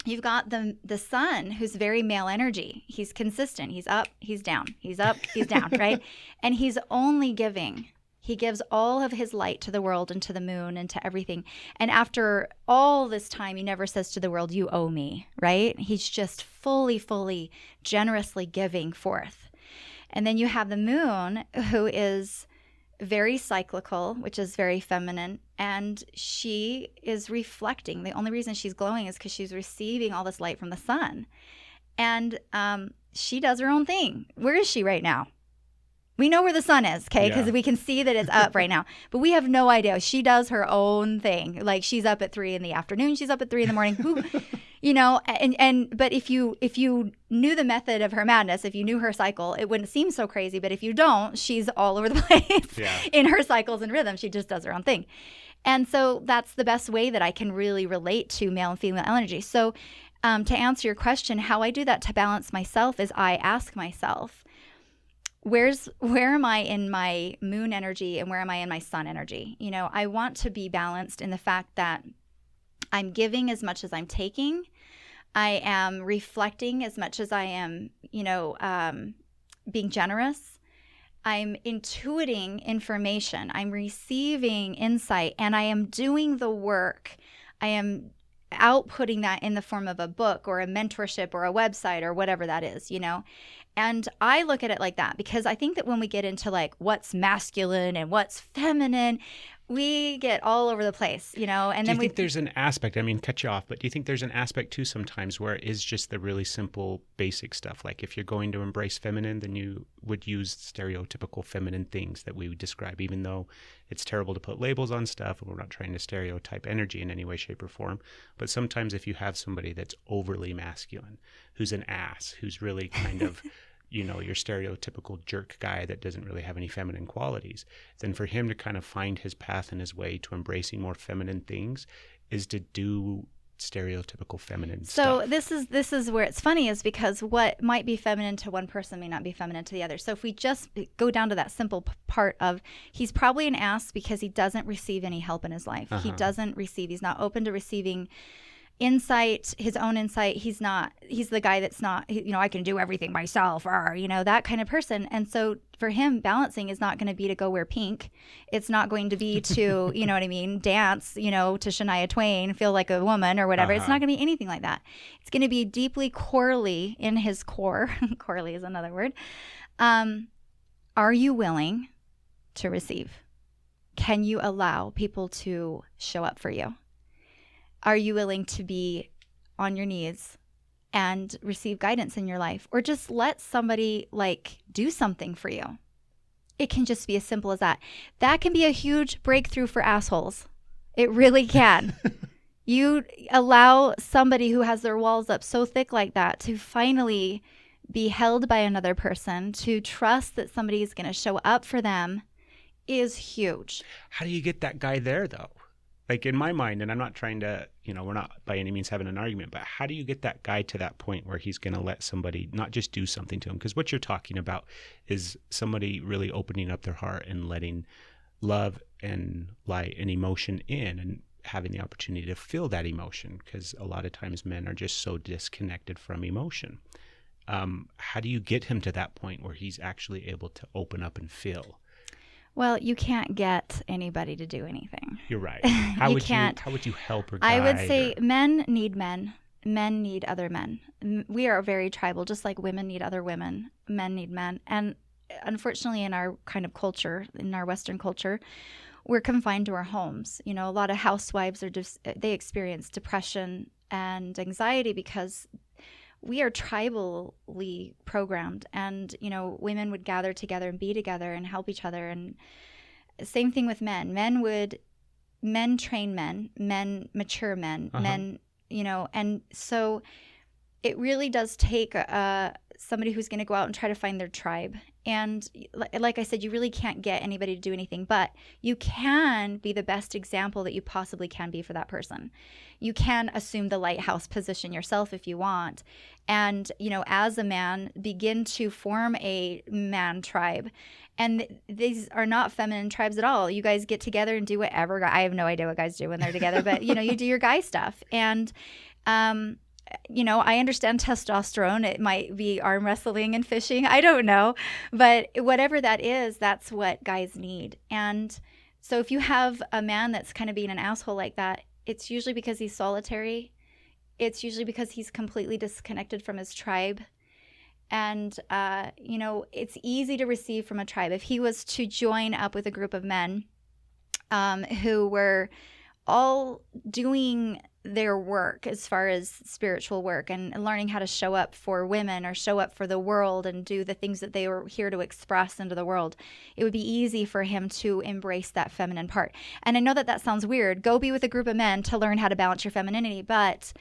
you've got the sun, who's very male energy. He's consistent. He's up, he's down. He's up, he's down, right? And he's only giving. He gives all of his light to the world and to the moon and to everything. And after all this time, he never says to the world, you owe me, right? He's just fully, generously giving forth. And then you have the moon, who is very cyclical, which is very feminine, and she is reflecting. The only reason she's glowing is because she's receiving all this light from the sun. And she does her own thing. Where is she right now? We know where the sun is, okay? Because we can see that it's up right now. But we have no idea. She does her own thing. Like, she's up at 3 in the afternoon. She's up at 3 in the morning. Who, you know, but if you knew the method of her madness, if you knew her cycle, it wouldn't seem so crazy. But if you don't, she's all over the place in her cycles and rhythms. She just does her own thing. And so that's the best way that I can really relate to male and female energy. So to answer your question, how I do that to balance myself is I ask myself, where am I in my moon energy and where am I in my sun energy? You know, I want to be balanced in the fact that I'm giving as much as I'm taking. I am reflecting as much as I am, you know, being generous. I'm intuiting information. I'm receiving insight, and I am doing the work. I am outputting that in the form of a book or a mentorship or a website or whatever that is, you know. And I look at it like that, because I think that when we get into like what's masculine and what's feminine, we get all over the place, you know. And do then you think there's an aspect, I mean, cut you off, but do you think there's an aspect too sometimes where it is just the really simple basic stuff? Like if you're going to embrace feminine, then you would use stereotypical feminine things that we would describe, even though it's terrible to put labels on stuff and we're not trying to stereotype energy in any way, shape, or form. But sometimes if you have somebody that's overly masculine, who's an ass, who's really kind of you know, your stereotypical jerk guy that doesn't really have any feminine qualities, then for him to kind of find his path and his way to embracing more feminine things is to do stereotypical feminine stuff. So this is where it's funny, is because what might be feminine to one person may not be feminine to the other. So if we just go down to that simple part of, he's probably an ass because he doesn't receive any help in his life. He doesn't receive, he's not open to receiving insight, his own insight. He's the guy that's not, you know, I can do everything myself, or, you know, that kind of person. And so for him, balancing is not going to be to go wear pink. It's not going to be to, you know what I mean, dance, you know, to Shania Twain, feel like a woman or whatever. It's not going to be anything like that. It's going to be deeply corely in his core. Corely is another word. Are you willing to receive? Can you allow people to show up for you? Are you willing to be on your knees and receive guidance in your life, or just let somebody like do something for you? It can just be as simple as that. That can be a huge breakthrough for assholes. It really can. You allow somebody who has their walls up so thick like that to finally be held by another person, to trust that somebody is going to show up for them, is huge. How do you get that guy there, though? Like, in my mind, and I'm not trying to, we're not by any means having an argument, but how do you get that guy to that point where he's going to let somebody not just do something to him? Because what you're talking about is somebody really opening up their heart and letting love and light and emotion in, and having the opportunity to feel that emotion, because a lot of times men are just so disconnected from emotion. How do you get him to that point where he's actually able to open up and feel? Well, you can't get anybody to do anything. You're right. How would you help or guide? I would say men need men. Men need other men. We are very tribal, just like women need other women. Men need men. And unfortunately, in our kind of culture, in our Western culture, we're confined to our homes. A lot of housewives they experience depression and anxiety because we are tribally programmed, and women would gather together and be together and help each other. And same thing with men. Men train men mature men, men, and so it really does take somebody who's going to go out and try to find their tribe. And like I said, you really can't get anybody to do anything, but you can be the best example that you possibly can be for that person. You can assume the lighthouse position yourself if you want. And, as a man, begin to form a man tribe. And these are not feminine tribes at all. You guys get together and do whatever. I have no idea what guys do when they're together, but, you do your guy stuff. And, I understand testosterone. It might be arm wrestling and fishing. I don't know. But whatever that is, that's what guys need. And so if you have a man that's kind of being an asshole like that, it's usually because he's solitary. It's usually because he's completely disconnected from his tribe. And, it's easy to receive from a tribe. If he was to join up with a group of men who were all doing their work as far as spiritual work and learning how to show up for women or show up for the world and do the things that they were here to express into the world, it would be easy for him to embrace that feminine part. And I know that sounds weird. Go be with a group of men to learn how to balance your femininity, but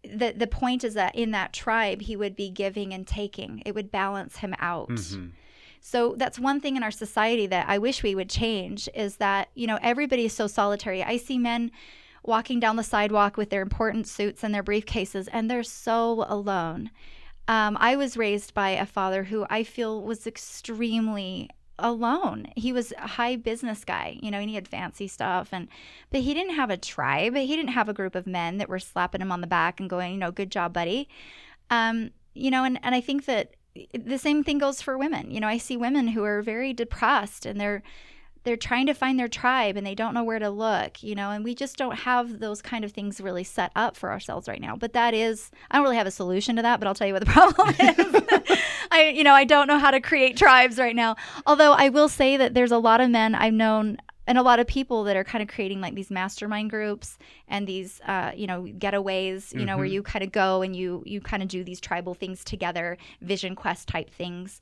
the point is that in that tribe, he would be giving and taking. It would balance him out. Mm-hmm. So that's one thing in our society that I wish we would change, is that, everybody is so solitary. I see men walking down the sidewalk with their important suits and their briefcases, and they're so alone. I was raised by a father who I feel was extremely alone. He was a high business guy, and he had fancy stuff, but he didn't have a tribe. He didn't have a group of men that were slapping him on the back and going, good job, buddy. And I think that the same thing goes for women. I see women who are very depressed, and they're trying to find their tribe, and they don't know where to look, and we just don't have those kind of things really set up for ourselves right now. But I don't really have a solution to that, but I'll tell you what the problem is. I don't know how to create tribes right now. Although I will say that there's a lot of men I've known and a lot of people that are kind of creating like these mastermind groups and these, getaways, mm-hmm. where you kind of go and you kind of do these tribal things together, vision quest type things.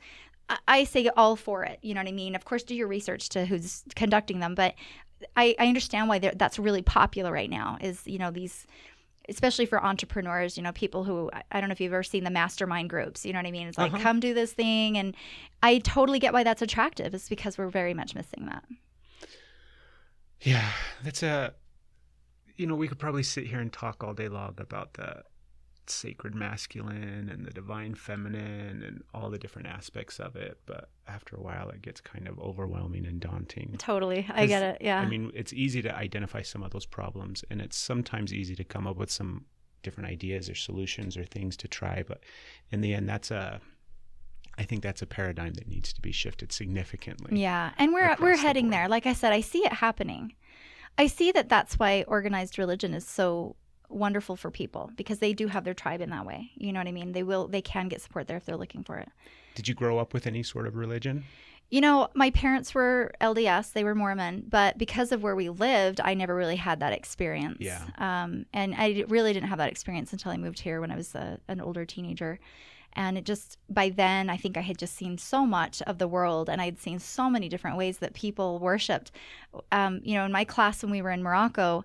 I say all for it. You know what I mean? Of course, do your research to who's conducting them. But I understand why that's really popular right now is, these, especially for entrepreneurs, people who, I don't know if you've ever seen the mastermind groups. You know what I mean? It's like, come do this thing. And I totally get why that's attractive. It's because we're very much missing that. Yeah, that's we could probably sit here and talk all day long about the sacred masculine and the divine feminine and all the different aspects of it, but after a while it gets kind of overwhelming and daunting. Totally. I get it. Yeah. I mean, it's easy to identify some of those problems, and it's sometimes easy to come up with some different ideas or solutions or things to try, but in the end I think that's a paradigm that needs to be shifted significantly. Yeah, and we're heading there. Like I said, I see it happening. I see that's why organized religion is so wonderful for people, because they do have their tribe in that way. You know what I mean? They can get support there if they're looking for it. Did you grow up with any sort of religion? My parents were LDS, they were Mormon, but because of where we lived, I never really had that experience. Yeah. And I really didn't have that experience until I moved here when I was an older teenager. And it just, by then, I think I had just seen so much of the world, and I had seen so many different ways that people worshipped. In my class when we were in Morocco,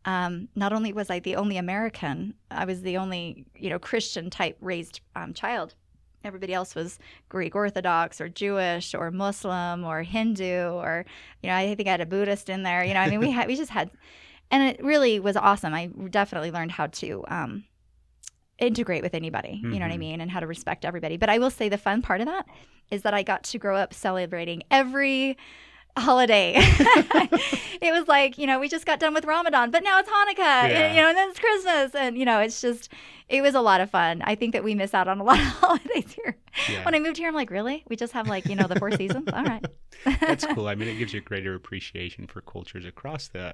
Not only was I the only American, I was the only, Christian type raised child. Everybody else was Greek Orthodox or Jewish or Muslim or Hindu or, I think I had a Buddhist in there. We just had, and it really was awesome. I definitely learned how to integrate with anybody, you know what I mean, and how to respect everybody. But I will say the fun part of that is that I got to grow up celebrating every holiday. It was like, we just got done with Ramadan, but now it's Hanukkah, and then it's Christmas. And, it was a lot of fun. I think that we miss out on a lot of holidays here. Yeah. When I moved here, I'm like, really? We just have the 4 seasons? All right. That's cool. I mean, it gives you a greater appreciation for cultures across the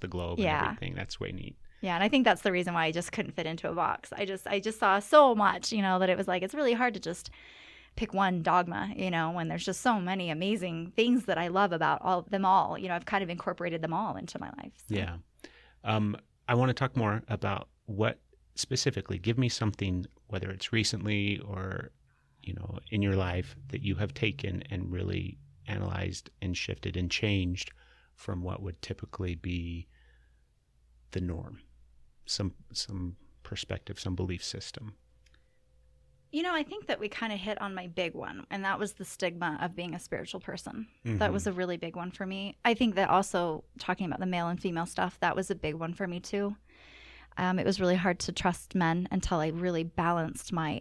globe and everything. That's way neat. Yeah, and I think that's the reason why I just couldn't fit into a box. I just saw so much, that it was like, it's really hard to just pick one dogma, when there's just so many amazing things that I love about them all. I've kind of incorporated them all into my life. So. Yeah. I want to talk more about what specifically, give me something, whether it's recently or, in your life that you have taken and really analyzed and shifted and changed from what would typically be the norm, some perspective, some belief system. I think that we kind of hit on my big one, and that was the stigma of being a spiritual person. That was a really big one for me. I think that also talking about the male and female stuff, that was a big one for me too. It was really hard to trust men until I really balanced my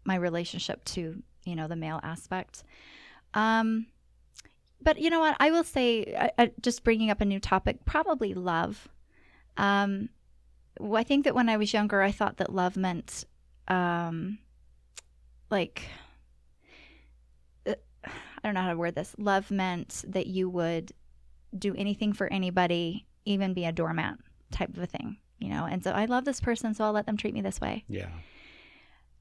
relationship to, the male aspect. But you know what? I will say, just bringing up a new topic, probably love. I think that when I was younger, I thought that love meant I don't know how to word this. Love meant that you would do anything for anybody, even be a doormat type of a thing, And so I love this person, so I'll let them treat me this way. Yeah.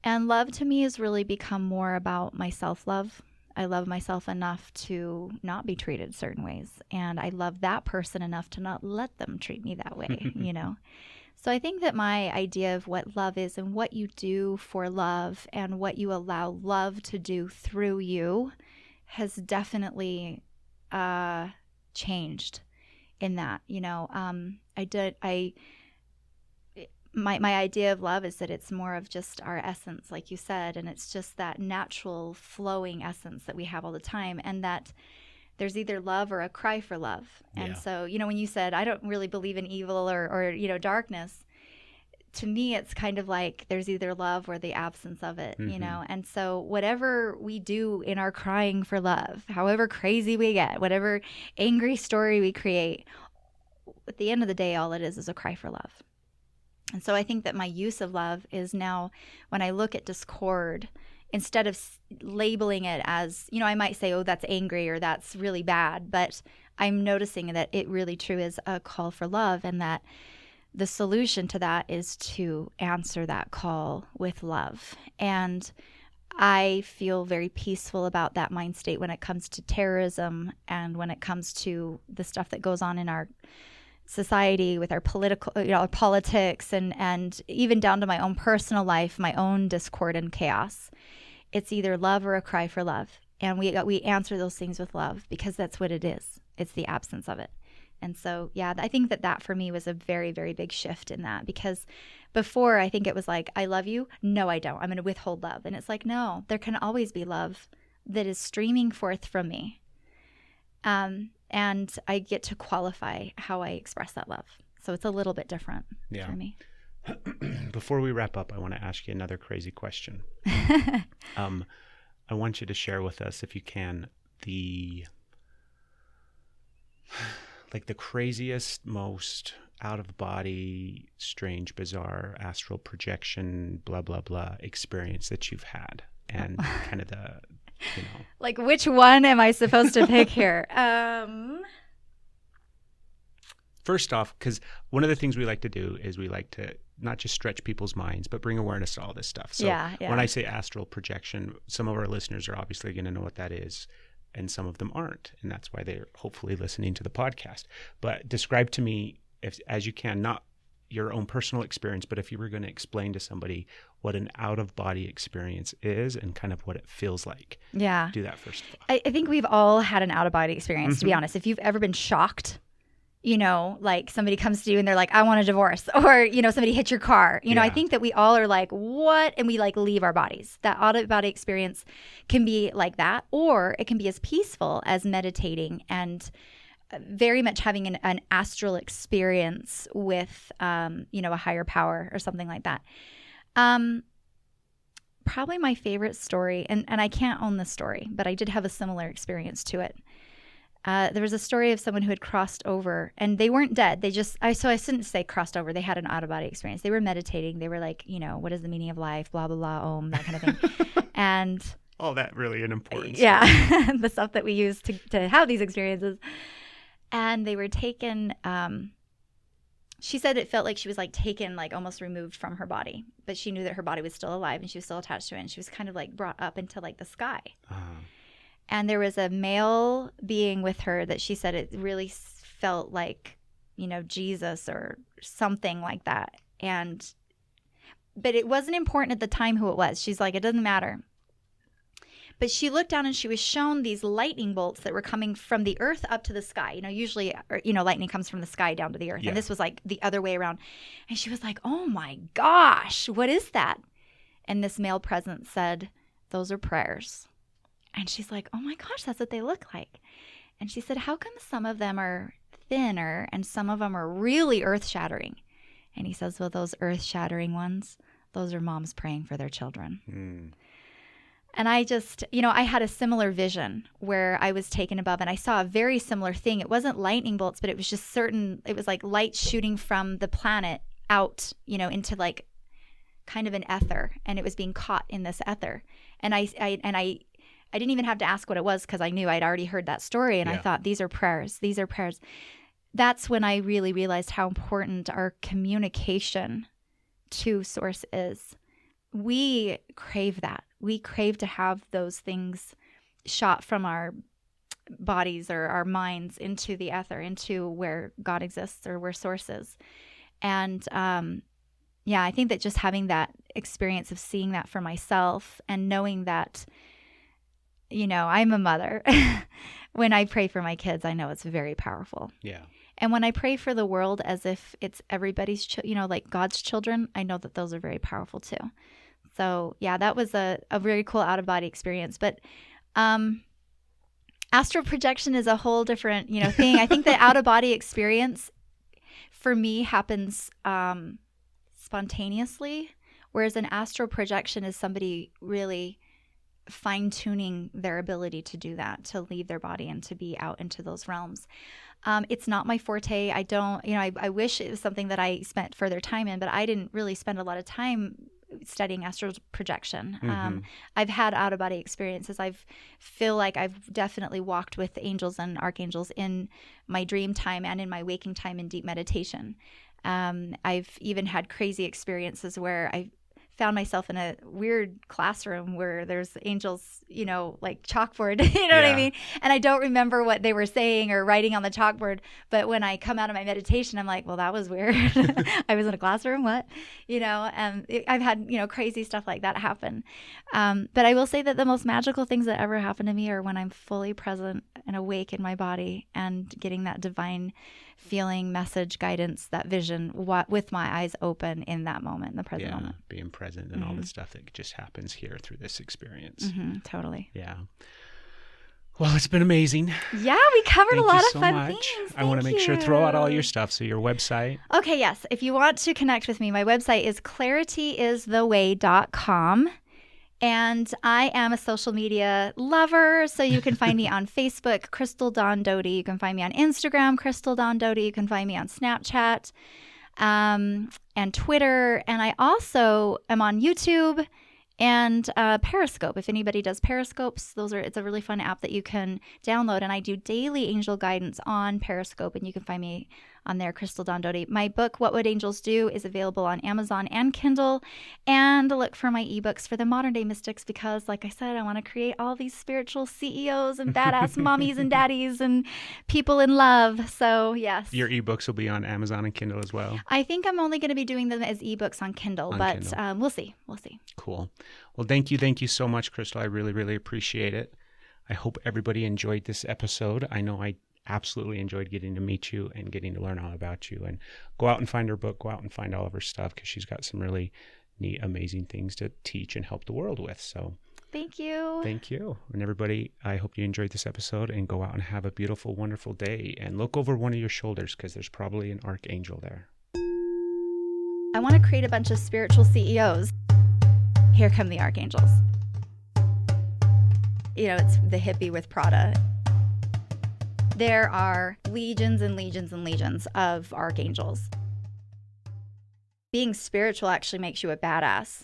And love to me has really become more about my self-love. I love myself enough to not be treated certain ways. And I love that person enough to not let them treat me that way, So I think that my idea of what love is and what you do for love and what you allow love to do through you has definitely changed in that. My idea of love is that it's more of just our essence, like you said, and it's just that natural flowing essence that we have all the time, and that there's either love or a cry for love. And so, when you said, I don't really believe in evil or darkness, to me, it's kind of like there's either love or the absence of it, And so whatever we do in our crying for love, however crazy we get, whatever angry story we create, at the end of the day, all it is a cry for love. And so I think that my use of love is now, when I look at discord, instead of labeling it as, I might say, oh, that's angry or that's really bad, but I'm noticing that it really true is a call for love, and that the solution to that is to answer that call with love. And I feel very peaceful about that mind state when it comes to terrorism and when it comes to the stuff that goes on in our society with our politics and even down to my own personal life, my own discord and chaos. It's either love or a cry for love. And we answer those things with love, because that's what it is. It's the absence of it. And so, I think that for me was a very, very big shift in that, because before I think it was like, I love you. No, I don't. I'm going to withhold love. And it's like, no, there can always be love that is streaming forth from me. And I get to qualify how I express that love. So it's a little bit different for me. Before we wrap up, I want to ask you another crazy question. I want you to share with us, if you can, the craziest, most out-of-body, strange, bizarre, astral projection, blah, blah, blah experience that you've had, and kind of the... Like, which one am I supposed to pick here? First off, because one of the things we like to do is we like to not just stretch people's minds, but bring awareness to all this stuff. So when I say astral projection, some of our listeners are obviously going to know what that is, and some of them aren't. And that's why they're hopefully listening to the podcast. But describe to me, as you can, not your own personal experience, but if you were going to explain to somebody what an out-of-body experience is and kind of what it feels like. Do that first of all. I think we've all had an out-of-body experience, to be honest. If you've ever been shocked, like somebody comes to you and they're like, I want a divorce, or, somebody hit your car. I think that we all are like, what? And we like leave our bodies. That out-of-body experience can be like that, or it can be as peaceful as meditating and very much having an astral experience with, a higher power or something like that. Probably my favorite story, and I can't own this story, but I did have a similar experience to it. There was a story of someone who had crossed over, and they weren't dead. I shouldn't say crossed over. They had an out-of-body experience. They were meditating. They were like, what is the meaning of life? Blah, blah, blah, om, that kind of thing. And all that really an important stuff. Yeah, the stuff that we use to have these experiences. And they were taken, she said it felt like she was like taken, like almost removed from her body, but she knew that her body was still alive and she was still attached to it. And she was kind of like brought up into like the sky. And there was a male being with her that she said it really felt like, Jesus or something like that. But it wasn't important at the time who it was. She's like, it doesn't matter. But she looked down and she was shown these lightning bolts that were coming from the earth up to the sky. Usually, lightning comes from the sky down to the earth. Yeah. And this was like the other way around. And she was like, oh my gosh, what is that? And this male presence said, those are prayers. And she's like, oh my gosh, that's what they look like. And she said, how come some of them are thinner and some of them are really earth-shattering? And he says, well, those earth-shattering ones, those are moms praying for their children. And I just, I had a similar vision where I was taken above and I saw a very similar thing. It wasn't lightning bolts, but it was just it was like light shooting from the planet out, into like kind of an ether. And it was being caught in this ether. And I didn't even have to ask what it was because I knew I'd already heard that story. And I thought, these are prayers. These are prayers. That's when I really realized how important our communication to Source is. We crave that. We crave to have those things shot from our bodies or our minds into the ether, into where God exists or where Source is. And I think that just having that experience of seeing that for myself and knowing that, I'm a mother. When I pray for my kids, I know it's very powerful. Yeah. And when I pray for the world as if it's everybody's, like God's children, I know that those are very powerful too. So yeah, that was a very cool out-of-body experience. But astral projection is a whole different, thing. I think the out-of-body experience for me happens spontaneously, whereas an astral projection is somebody really fine-tuning their ability to do that, to leave their body and to be out into those realms. It's not my forte. I don't, I wish it was something that I spent further time in, but I didn't really spend a lot of time studying astral projection. I've had out-of-body experiences. I feel like I've definitely walked with angels and archangels in my dream time and in my waking time in deep meditation. I've even had crazy experiences where I found myself in a weird classroom where there's angels, like chalkboard, what I mean? And I don't remember what they were saying or writing on the chalkboard. But when I come out of my meditation, I'm like, well, that was weird. I was in a classroom, what? And I've had, crazy stuff like that happen. But I will say that the most magical things that ever happen to me are when I'm fully present and awake in my body and getting that divine feeling, message, guidance, that vision with my eyes open in that moment, in the present moment. Being present and all the stuff that just happens here through this experience. Totally. Yeah. Well, it's been amazing. Yeah, we covered a lot of fun things. I want to make sure throw out all your stuff. So your website. Okay, yes. If you want to connect with me, my website is clarityistheway.com. And I am a social media lover, so you can find me on Facebook, Crystal Dawn Doty. You can find me on Instagram, Crystal Dawn Doty. You can find me on Snapchat and Twitter. And I also am on YouTube and Periscope. If anybody does Periscopes, it's a really fun app that you can download. And I do daily angel guidance on Periscope, and you can find me on there, Crystal Dawn Doty. My book, What Would Angels Do, is available on Amazon and Kindle. And look for my ebooks for the modern day mystics because, like I said, I want to create all these spiritual CEOs and badass mommies and daddies and people in love. So, yes. Your ebooks will be on Amazon and Kindle as well? I think I'm only going to be doing them as ebooks on Kindle, but Kindle. We'll see. We'll see. Cool. Well, thank you so much, Crystal. I really, really appreciate it. I hope everybody enjoyed this episode. I know I absolutely enjoyed getting to meet you and getting to learn all about you. And go out and find her book, go out and find all of her stuff, because she's got some really neat, amazing things to teach and help the world with. So Thank you. thank you. And everybody, I hope you enjoyed this episode, and go out and have a beautiful, wonderful day, and look over one of your shoulders, because there's probably an archangel there. I want to create a bunch of spiritual CEOs. Here come the archangels. You know, it's the hippie with Prada. There are legions and legions and legions of archangels. Being spiritual actually makes you a badass.